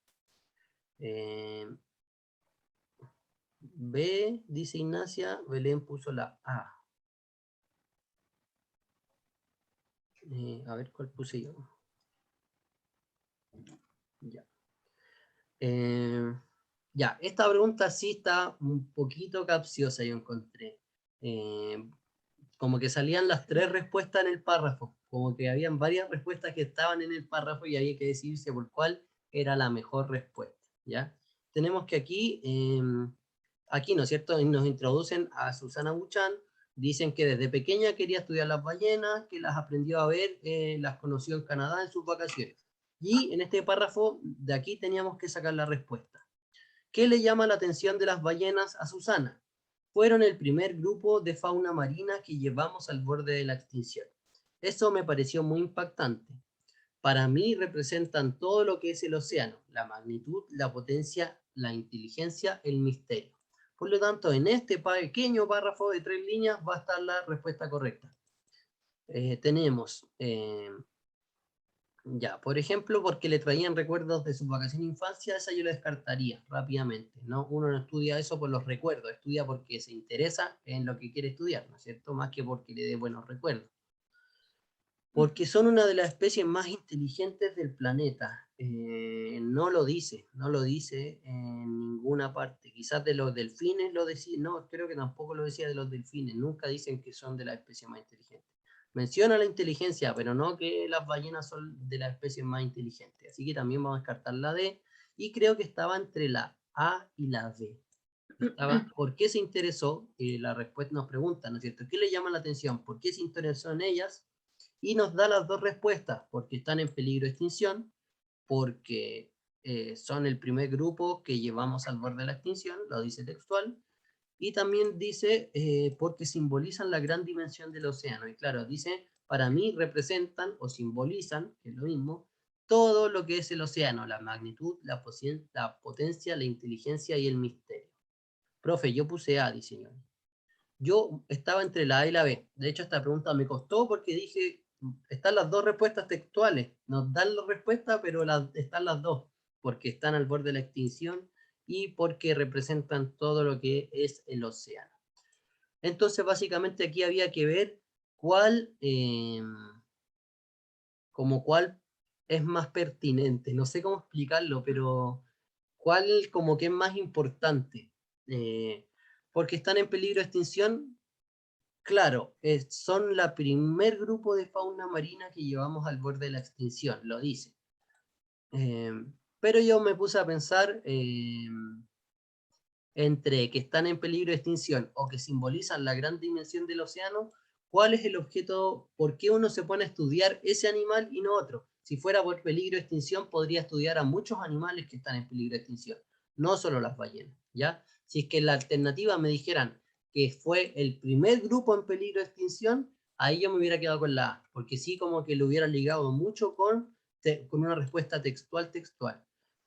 B, dice Ignacia, Belén puso la A. A ver, ¿cuál puse yo? Ya. Ya, esta pregunta sí está un poquito capciosa, yo encontré. Como que salían las 3 respuestas en el párrafo, como que habían varias respuestas que estaban en el párrafo y había que decidirse por cuál era la mejor respuesta, ¿ya? Tenemos que aquí, ¿no es cierto? Nos introducen a Susana Buchan, dicen que desde pequeña quería estudiar las ballenas, que las aprendió a ver, las conoció en Canadá en sus vacaciones. Y en este párrafo de aquí teníamos que sacar la respuesta. ¿Qué le llama la atención de las ballenas a Susana? Fueron el primer grupo de fauna marina que llevamos al borde de la extinción. Eso me pareció muy impactante. Para mí representan todo lo que es el océano, la magnitud, la potencia, la inteligencia, el misterio. Por lo tanto, en este pequeño párrafo de 3 líneas va a estar la respuesta correcta. Tenemos ya, por ejemplo, porque le traían recuerdos de sus vacaciones de infancia, esa yo la descartaría rápidamente, ¿no? Uno no estudia eso por los recuerdos, estudia porque se interesa en lo que quiere estudiar, ¿no es cierto? Más que porque le dé buenos recuerdos. Porque son una de las especies más inteligentes del planeta. No lo dice en ninguna parte. Quizás de los delfines lo decía, no, creo que tampoco lo decía de los delfines, nunca dicen que son de las especies más inteligentes. Menciona la inteligencia, pero no que las ballenas son de las especies más inteligentes. Así que también vamos a descartar la D. Y creo que estaba entre la A y la B. ¿Por qué se interesó? La respuesta nos pregunta, ¿no es cierto? ¿Qué le llama la atención? ¿Por qué se interesó en ellas? Y nos da las dos respuestas, porque están en peligro de extinción, porque son el primer grupo que llevamos al borde de la extinción, lo dice textual, y también dice porque simbolizan la gran dimensión del océano. Y claro, dice, para mí representan o simbolizan, que es lo mismo, todo lo que es el océano, la magnitud, la potencia, la inteligencia y el misterio. Profe, yo puse A, dice yo. Yo estaba entre la A y la B. De hecho, esta pregunta me costó porque dije, están las dos respuestas textuales. Nos dan la respuesta, pero están las dos, porque están al borde de la extinción y porque representan todo lo que es el océano. Entonces, básicamente aquí había que ver cuál, como cuál es más pertinente. No sé cómo explicarlo, pero cuál como que es más importante. Porque están en peligro de extinción. Claro, son la primer grupo de fauna marina que llevamos al borde de la extinción, lo dice. Pero yo me puse a pensar entre que están en peligro de extinción o que simbolizan la gran dimensión del océano, ¿cuál es el objeto? ¿Por qué uno se pone a estudiar ese animal y no otro? Si fuera por peligro de extinción, podría estudiar a muchos animales que están en peligro de extinción, no solo las ballenas, ¿ya? Si es que la alternativa me dijeran que fue el primer grupo en peligro de extinción, ahí yo me hubiera quedado con la A, porque sí como que lo hubiera ligado mucho con una respuesta textual.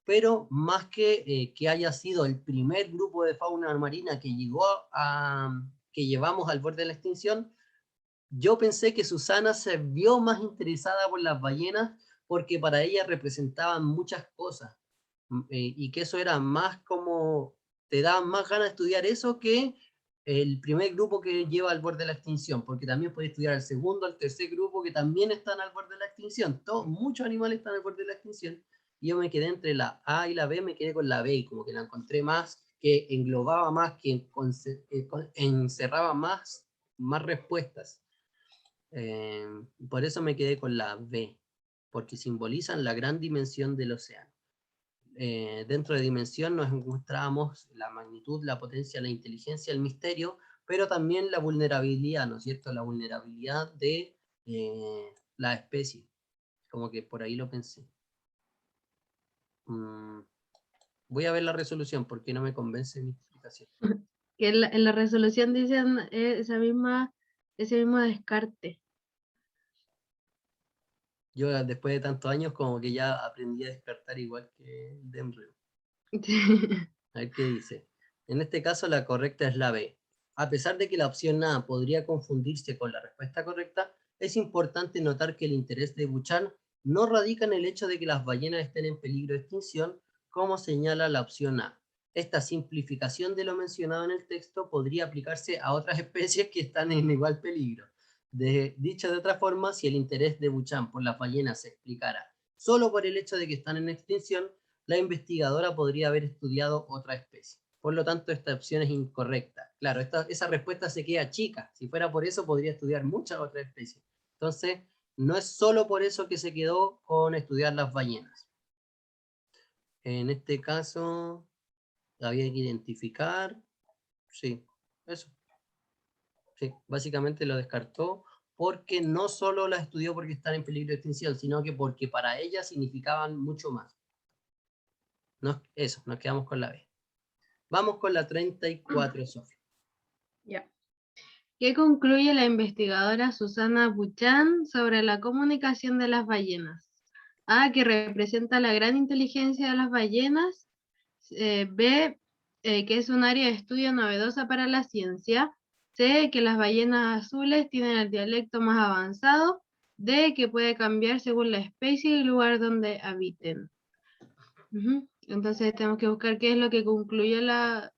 Pero más que haya sido el primer grupo de fauna marina que llegó que llevamos al borde de la extinción, yo pensé que Susana se vio más interesada por las ballenas porque para ella representaban muchas cosas y que eso era más como, te daban más ganas de estudiar eso que el primer grupo que lleva al borde de la extinción, porque también puedes estudiar el segundo, el tercer grupo que también están al borde de la extinción. Muchos animales están al borde de la extinción. Y yo me quedé entre la A y la B, me quedé con la B y como que la encontré más, que englobaba más, que encerraba más respuestas. Por eso me quedé con la B, porque simbolizan la gran dimensión del océano. Dentro de dimensión nos encontramos la magnitud, la potencia, la inteligencia, el misterio, pero también la vulnerabilidad, ¿no es cierto? La vulnerabilidad de la especie. Como que por ahí lo pensé. Voy a ver la resolución porque no me convence mi explicación. Que en la resolución dicen ese mismo descarte. Yo después de tantos años como que ya aprendí a descartar igual que Demreu. A ver qué dice. En este caso la correcta es la B. A pesar de que la opción A podría confundirse con la respuesta correcta, es importante notar que el interés de Buchan no radica en el hecho de que las ballenas estén en peligro de extinción, como señala la opción A. Esta simplificación de lo mencionado en el texto podría aplicarse a otras especies que están en igual peligro. Dicho de otra forma, si el interés de Buchan por las ballenas se explicara solo por el hecho de que están en extinción, la investigadora podría haber estudiado otra especie. Por lo tanto, esta opción es incorrecta. Claro, esa respuesta se queda chica. Si fuera por eso, podría estudiar muchas otras especies. Entonces, no es solo por eso que se quedó con estudiar las ballenas. En este caso, había que identificar. Sí, eso. Sí, básicamente lo descartó porque no solo las estudió porque están en peligro de extinción, sino que porque para ella significaban mucho más. Eso, nos quedamos con la B. Vamos con la 34, Sofía. Ya. ¿Qué concluye la investigadora Susana Buchan sobre la comunicación de las ballenas? A, que representa la gran inteligencia de las ballenas. B, que es un área de estudio novedosa para la ciencia. C, que las ballenas azules tienen el dialecto más avanzado. D, que puede cambiar según la especie y el lugar donde habiten. Entonces tenemos que buscar qué es lo que concluyó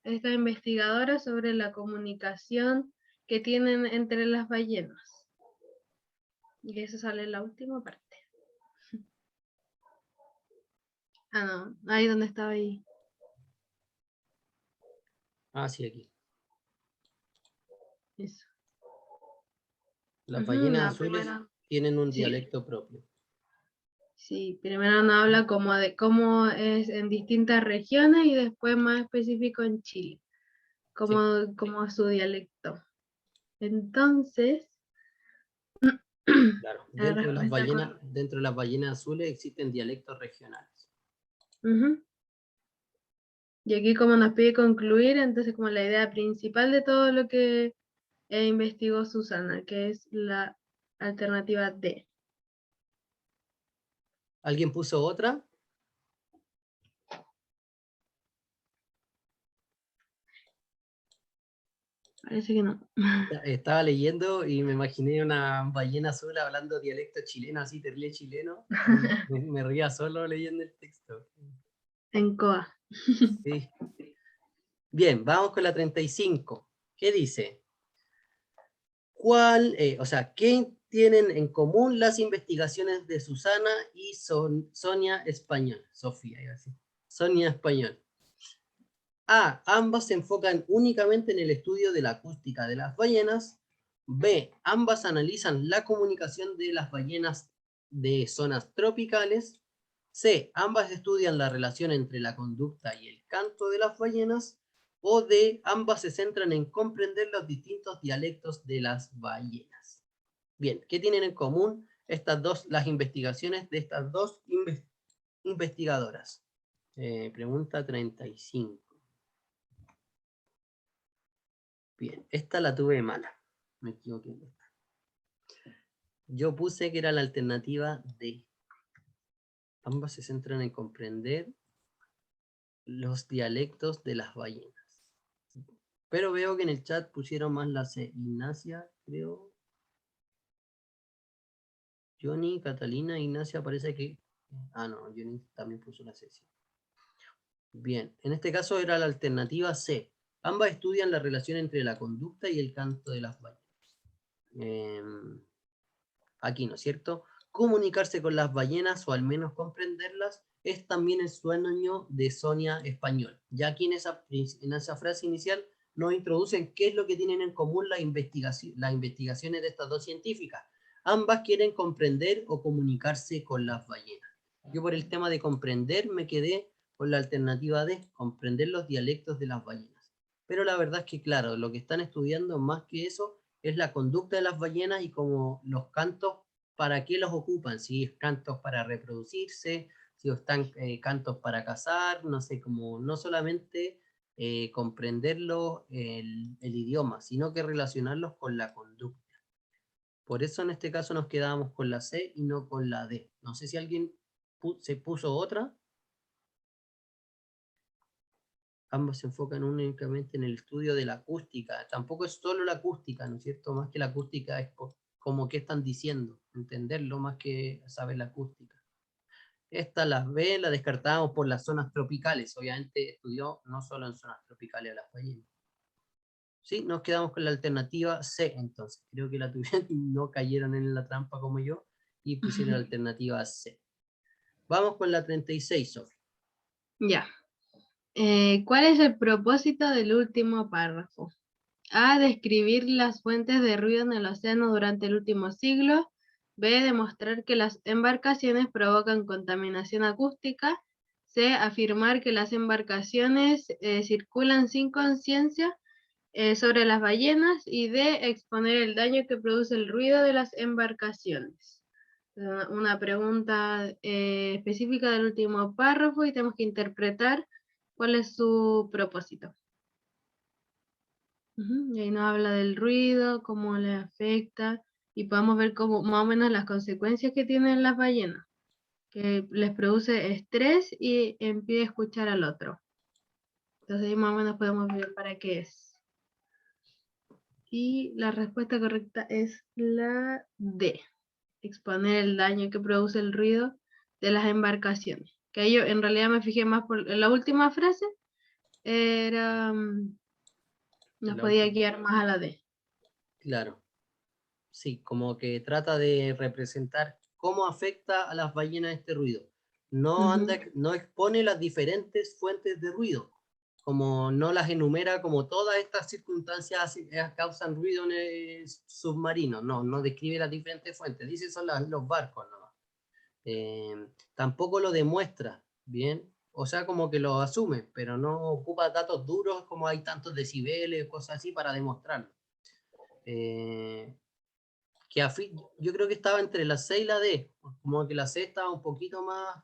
esta investigadora sobre la comunicación que tienen entre las ballenas. Y eso sale en la última parte. Ah, no, ahí donde estaba ahí. Ah, sí, aquí. Eso. Las ballenas La azules primera, tienen un sí, dialecto propio. sí, primero nos habla como de cómo es en distintas regiones y después más específico en Chile, Sí, como su dialecto. Entonces, claro. la respuesta correcta. Dentro de las ballenas azules existen dialectos regionales. Y aquí como nos pide concluir, entonces como la idea principal de todo lo que investigó Susana, que es la alternativa D. ¿Alguien puso otra? Parece que no. Estaba leyendo y me imaginé una ballena azul hablando dialecto chileno, así terrible chileno. Me ría solo leyendo el texto. En COA. Sí. Bien, vamos con la 35. ¿Qué dice? ¿Qué tienen en común las investigaciones de Susana y Sonia Español? Sofía, iba a decir. Sonia Español. A. Ambas se enfocan únicamente en el estudio de la acústica de las ballenas. B. Ambas analizan la comunicación de las ballenas de zonas tropicales. C. Ambas estudian la relación entre la conducta y el canto de las ballenas. O D. Ambas se centran en comprender los distintos dialectos de las ballenas. Bien, ¿qué tienen en común las investigaciones de estas dos investigadoras? Pregunta 35. Bien, esta la tuve mala. Me equivoqué. Yo puse que era la alternativa D. Ambas se centran en comprender los dialectos de las ballenas. Pero veo que en el chat pusieron más la C. Ignacia, creo. Johnny, Catalina, Ignacia, parece que... Ah, no, Johnny también puso la C. Sí. Bien, en este caso era la alternativa C. Ambas estudian la relación entre la conducta y el canto de las ballenas. Aquí, ¿no es cierto? Comunicarse con las ballenas o al menos comprenderlas es también el sueño de Sonia Español. Ya aquí en esa frase inicial nos introducen qué es lo que tienen en común las investigaciones de estas dos científicas. Ambas quieren comprender o comunicarse con las ballenas. Yo por el tema de comprender me quedé con la alternativa de comprender los dialectos de las ballenas. Pero la verdad es que, claro, lo que están estudiando más que eso es la conducta de las ballenas y como los cantos, ¿para qué los ocupan? Si es cantos para reproducirse, si están cantos para cazar, no sé, como no solamente comprenderlo el idioma, sino que relacionarlos con la conducta. Por eso en este caso nos quedábamos con la C y no con la D. No sé si alguien se puso otra. Ambos se enfocan únicamente en el estudio de la acústica. Tampoco es solo la acústica, ¿no es cierto? Más que la acústica es como qué están diciendo, entenderlo más que saber la acústica. Esta las B la descartábamos por las zonas tropicales. Obviamente estudió no solo en zonas tropicales a las ballenas. Sí, nos quedamos con la alternativa C entonces. Creo que la tuvieron y no cayeron en la trampa como yo y pusieron la alternativa C. Vamos con la 36, Sofía. Ya. ¿Cuál es el propósito del último párrafo? A. Describir las fuentes de ruido en el océano durante el último siglo. B. Demostrar que las embarcaciones provocan contaminación acústica. C. Afirmar que las embarcaciones circulan sin conciencia sobre las ballenas. Y D. Exponer el daño que produce el ruido de las embarcaciones. Una pregunta específica del último párrafo y tenemos que interpretar cuál es su propósito. Y ahí nos habla del ruido, cómo le afecta, y podemos ver cómo, más o menos las consecuencias que tienen las ballenas, que les produce estrés y impide escuchar al otro. Entonces ahí más o menos podemos ver para qué es. Y la respuesta correcta es la D, exponer el daño que produce el ruido de las embarcaciones. Que yo en realidad me fijé más por la última frase, era, nos podía guiar más a la D. Claro. Sí, como que trata de representar cómo afecta a las ballenas este ruido. No expone las diferentes fuentes de ruido, como no las enumera como todas estas circunstancias causan ruido en el submarino. No describe las diferentes fuentes, dice son los barcos nomás. Tampoco lo demuestra, ¿bien? O sea, como que lo asume, pero no ocupa datos duros como hay tantos decibeles, cosas así para demostrarlo. Yo creo que estaba entre la C y la D, como que la C estaba un poquito más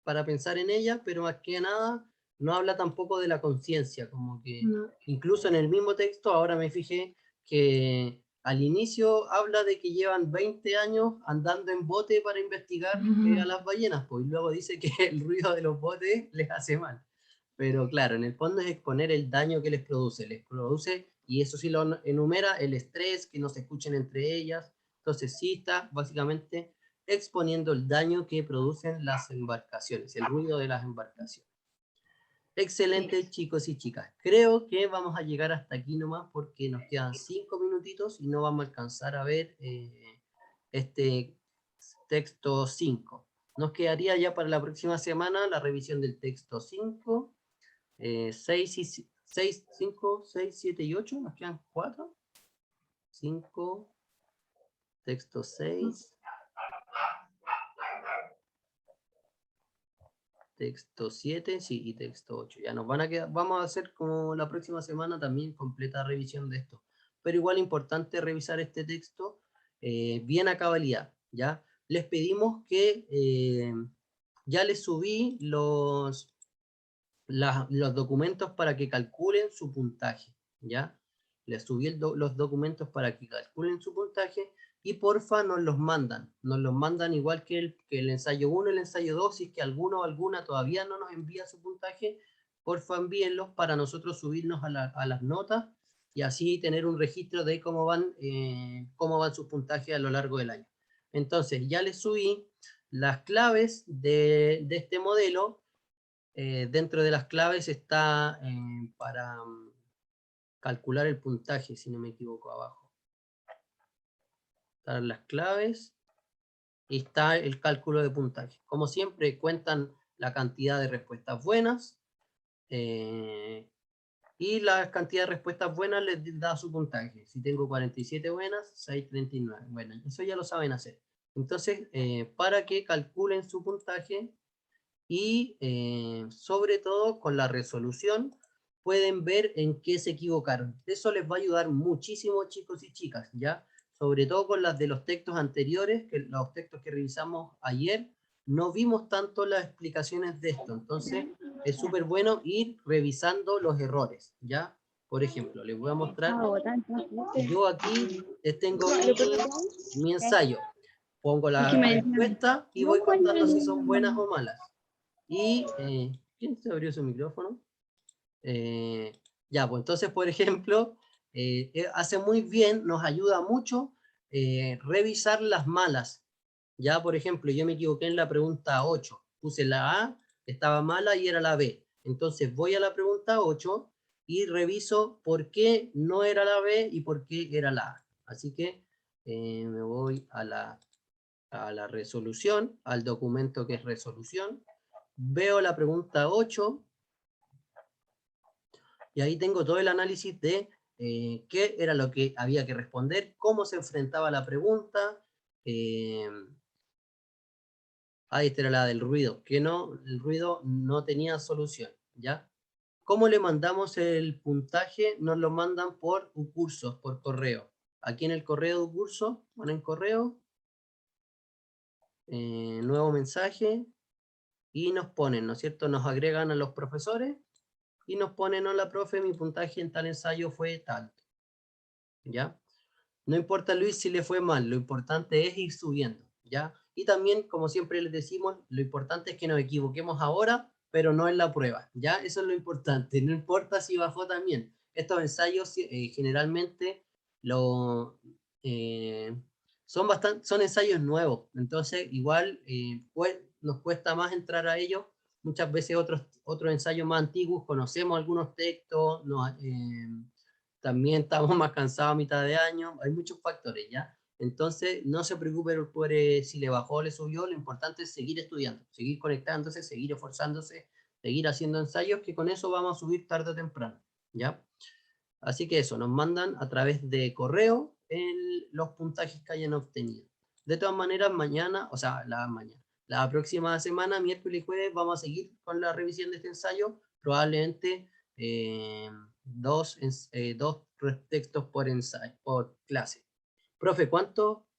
para pensar en ella, pero más que nada no habla tampoco de la conciencia, como que incluso en el mismo texto ahora me fijé que al inicio habla de que llevan 20 años andando en bote para investigar a las ballenas, pues, y luego dice que el ruido de los botes les hace mal. Pero claro, en el fondo es exponer el daño que les produce, y eso sí lo enumera, el estrés, que no se escuchen entre ellas. Entonces sí está básicamente exponiendo el daño que producen las embarcaciones, el ruido de las embarcaciones. Excelente, chicos y chicas. Creo que vamos a llegar hasta aquí nomás porque nos quedan 5 minutitos y no vamos a alcanzar a ver este texto 5. Nos quedaría ya para la próxima semana la revisión del texto 5, 6, 5, 6, 7 y 8. Nos quedan 4. 5, texto 6. Texto 7, sí, y texto 8. Ya nos van a quedar, vamos a hacer como la próxima semana también completa revisión de esto. Pero igual importante revisar este texto bien a cabalidad, ¿ya? Les pedimos que ya les subí los documentos para que calculen su puntaje, ¿ya? Les subí los documentos para que calculen su puntaje y porfa nos los mandan igual que el ensayo 1 y el ensayo 2, si es que alguno o alguna todavía no nos envía su puntaje, porfa envíenlos para nosotros subirnos a las notas y así tener un registro de cómo van sus puntajes a lo largo del año. Entonces ya les subí las claves de este modelo. Dentro de las claves está para calcular el puntaje, si no me equivoco, abajo. Están las claves y está el cálculo de puntaje. Como siempre, cuentan la cantidad de respuestas buenas y la cantidad de respuestas buenas les da su puntaje. Si tengo 47 buenas, 639. Bueno, eso ya lo saben hacer. Entonces, para que calculen su puntaje, y sobre todo con la resolución pueden ver en qué se equivocaron. Eso les va a ayudar muchísimo, chicos y chicas, ¿ya? Sobre todo con las de los textos anteriores, que los textos que revisamos ayer, no vimos tanto las explicaciones de esto. Entonces, es súper bueno ir revisando los errores, ¿ya? Por ejemplo, les voy a mostrar. Yo aquí tengo mi ensayo. Pongo la respuesta y voy contando si son buenas o malas. Y, ¿quién se abrió su micrófono? Ya, pues entonces, por ejemplo, hace muy bien, nos ayuda mucho revisar las malas. Ya, por ejemplo, yo me equivoqué en la pregunta 8. Puse la A, estaba mala y era la B. Entonces voy a la pregunta 8 y reviso por qué no era la B y por qué era la A. Así que me voy a la resolución, al documento que es resolución. Veo la pregunta 8 y ahí tengo todo el análisis de qué era lo que había que responder, cómo se enfrentaba la pregunta. Ahí esta era la del ruido, que no, el ruido no tenía solución, ¿ya? ¿Cómo le mandamos el puntaje? Nos lo mandan por cursos, por correo. Aquí en el correo de curso, ponen correo, nuevo mensaje, y nos ponen, ¿no es cierto? Nos agregan a los profesores y nos ponen, hola profe, mi puntaje en tal ensayo fue tal, ¿ya? No importa, Luis, si le fue mal, lo importante es ir subiendo, ¿ya? Y también, como siempre les decimos, lo importante es que nos equivoquemos ahora, pero no en la prueba, ¿ya? Eso es lo importante, no importa si bajó también. Estos ensayos generalmente eh, son ensayos nuevos, entonces igual pues, nos cuesta más entrar a ellos. Muchas veces otros ensayos más antiguos, conocemos algunos textos, también estamos más cansados a mitad de año, hay muchos factores, ¿ya? Entonces, no se preocupe por si le bajó o le subió, lo importante es seguir estudiando, seguir conectándose, seguir esforzándose, seguir haciendo ensayos, que con eso vamos a subir tarde o temprano, ¿ya? Así que eso, nos mandan a través de correo los puntajes que hayan obtenido. De todas maneras, mañana, o sea, la próxima semana, miércoles y jueves, vamos a seguir con la revisión de este ensayo, probablemente dos textos por ensayo, por clase. Profe,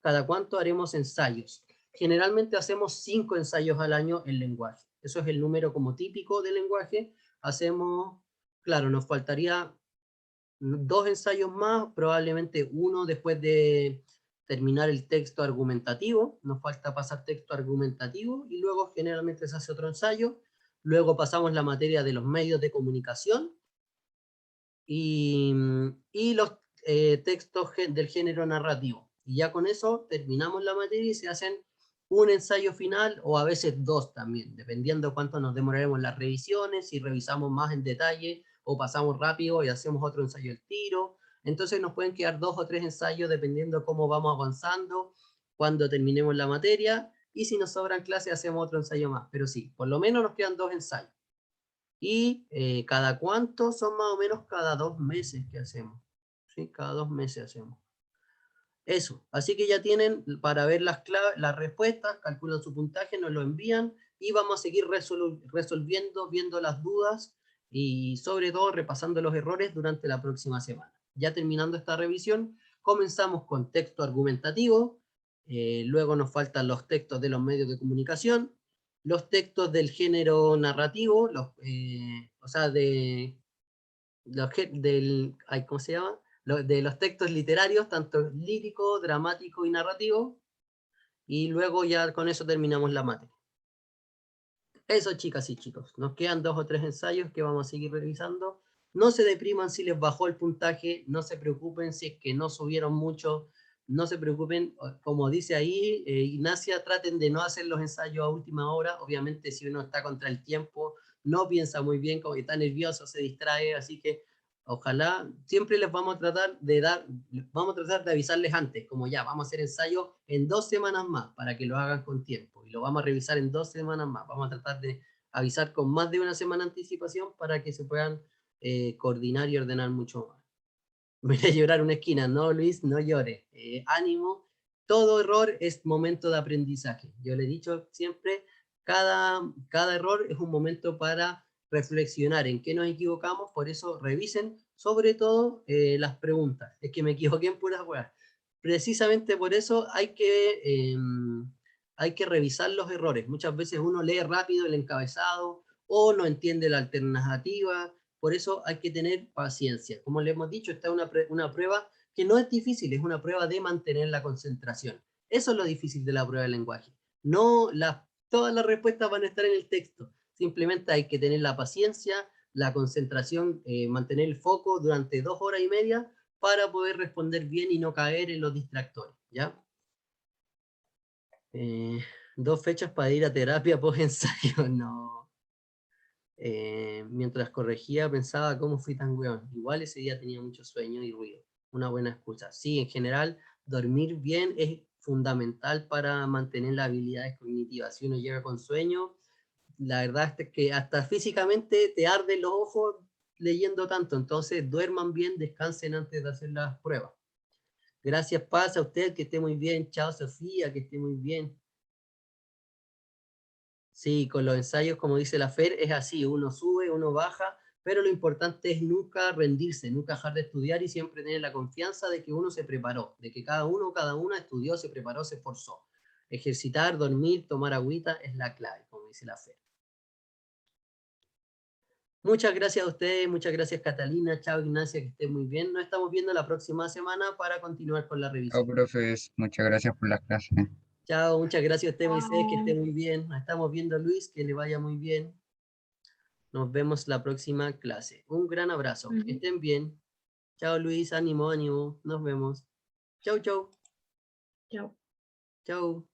cada cuánto haremos ensayos? Generalmente hacemos 5 ensayos al año en lenguaje. Eso es el número como típico de lenguaje. Hacemos, claro, nos faltaría 2 ensayos más, probablemente uno después de terminar el texto argumentativo. Nos falta pasar texto argumentativo y luego generalmente se hace otro ensayo. Luego pasamos la materia de los medios de comunicación y los textos del género narrativo. Y ya con eso terminamos la materia y se hacen un ensayo final o a veces 2 también, dependiendo cuánto nos demoraremos en las revisiones, si revisamos más en detalle o pasamos rápido y hacemos otro ensayo al tiro. Entonces nos pueden quedar 2 o 3 ensayos dependiendo cómo vamos avanzando, cuando terminemos la materia, y si nos sobran clases hacemos otro ensayo más. Pero sí, por lo menos nos quedan 2 ensayos. Y cada cuánto son más o menos cada 2 meses que hacemos. ¿Sí? Cada 2 meses hacemos. Eso. Así que ya tienen para ver las respuestas, calculan su puntaje, nos lo envían y vamos a seguir resolviendo, viendo las dudas y sobre todo repasando los errores durante la próxima semana. Ya terminando esta revisión, comenzamos con texto argumentativo, luego nos faltan los textos de los medios de comunicación, los textos del género narrativo, o sea, ¿cómo se llama? De los textos literarios, tanto lírico, dramático y narrativo, y luego ya con eso terminamos la materia. Eso, chicas y chicos, nos quedan 2 o 3 ensayos que vamos a seguir revisando. No se depriman si les bajó el puntaje, no se preocupen si es que no subieron mucho, no se preocupen, como dice ahí Ignacia, traten de no hacer los ensayos a última hora. Obviamente si uno está contra el tiempo, no piensa muy bien, como que está nervioso, se distrae, así que ojalá, siempre les vamos a tratar de avisarles antes, como ya, vamos a hacer ensayo en 2 semanas más, para que lo hagan con tiempo, y lo vamos a revisar en 2 semanas más, vamos a tratar de avisar con más de una semana de anticipación, para que se puedan coordinar y ordenar mucho más. Voy a llorar una esquina, no Luis, no llores, ánimo, todo error es momento de aprendizaje, yo le he dicho siempre, cada error es un momento para reflexionar en qué nos equivocamos, por eso revisen sobre todo las preguntas. Es que me equivoqué en puras huevas. Precisamente por eso hay que revisar los errores. Muchas veces uno lee rápido el encabezado o no entiende la alternativa, por eso hay que tener paciencia. Como le hemos dicho, esta es una prueba que no es difícil, es una prueba de mantener la concentración. Eso es lo difícil de la prueba de lenguaje. No todas las respuestas van a estar en el texto, simplemente hay que tener la paciencia, la concentración, mantener el foco durante 2 horas y media para poder responder bien y no caer en los distractores, ¿ya? 2 fechas para ir a terapia post ensayo, no. Mientras corregía pensaba cómo fui tan weón. Igual ese día tenía mucho sueño y ruido. Una buena excusa. Sí, en general, dormir bien es fundamental para mantener las habilidades cognitivas. Si uno llega con sueño, la verdad es que hasta físicamente te arden los ojos leyendo tanto. Entonces, duerman bien, descansen antes de hacer las pruebas. Gracias, Paz, a usted, que esté muy bien. Chao, Sofía, que esté muy bien. Sí, con los ensayos, como dice la Fer, es así, uno sube, uno baja, pero lo importante es nunca rendirse, nunca dejar de estudiar y siempre tener la confianza de que uno se preparó, de que cada una estudió, se preparó, se esforzó. Ejercitar, dormir, tomar agüita es la clave, como dice la Fer. Muchas gracias a ustedes, muchas gracias Catalina, chao Ignacia, que estén muy bien. Nos estamos viendo la próxima semana para continuar con la Chao, revisión. profes. Muchas gracias por las clases. Chao, muchas gracias a usted, Moisés, que Chao. esté muy bien. Nos estamos viendo, Luis, que le vaya muy bien. Nos vemos la próxima clase. Un gran abrazo. Que estén bien. Chao, Luis. Ánimo, ánimo. Nos vemos. Chau, chau. Chao. Chau.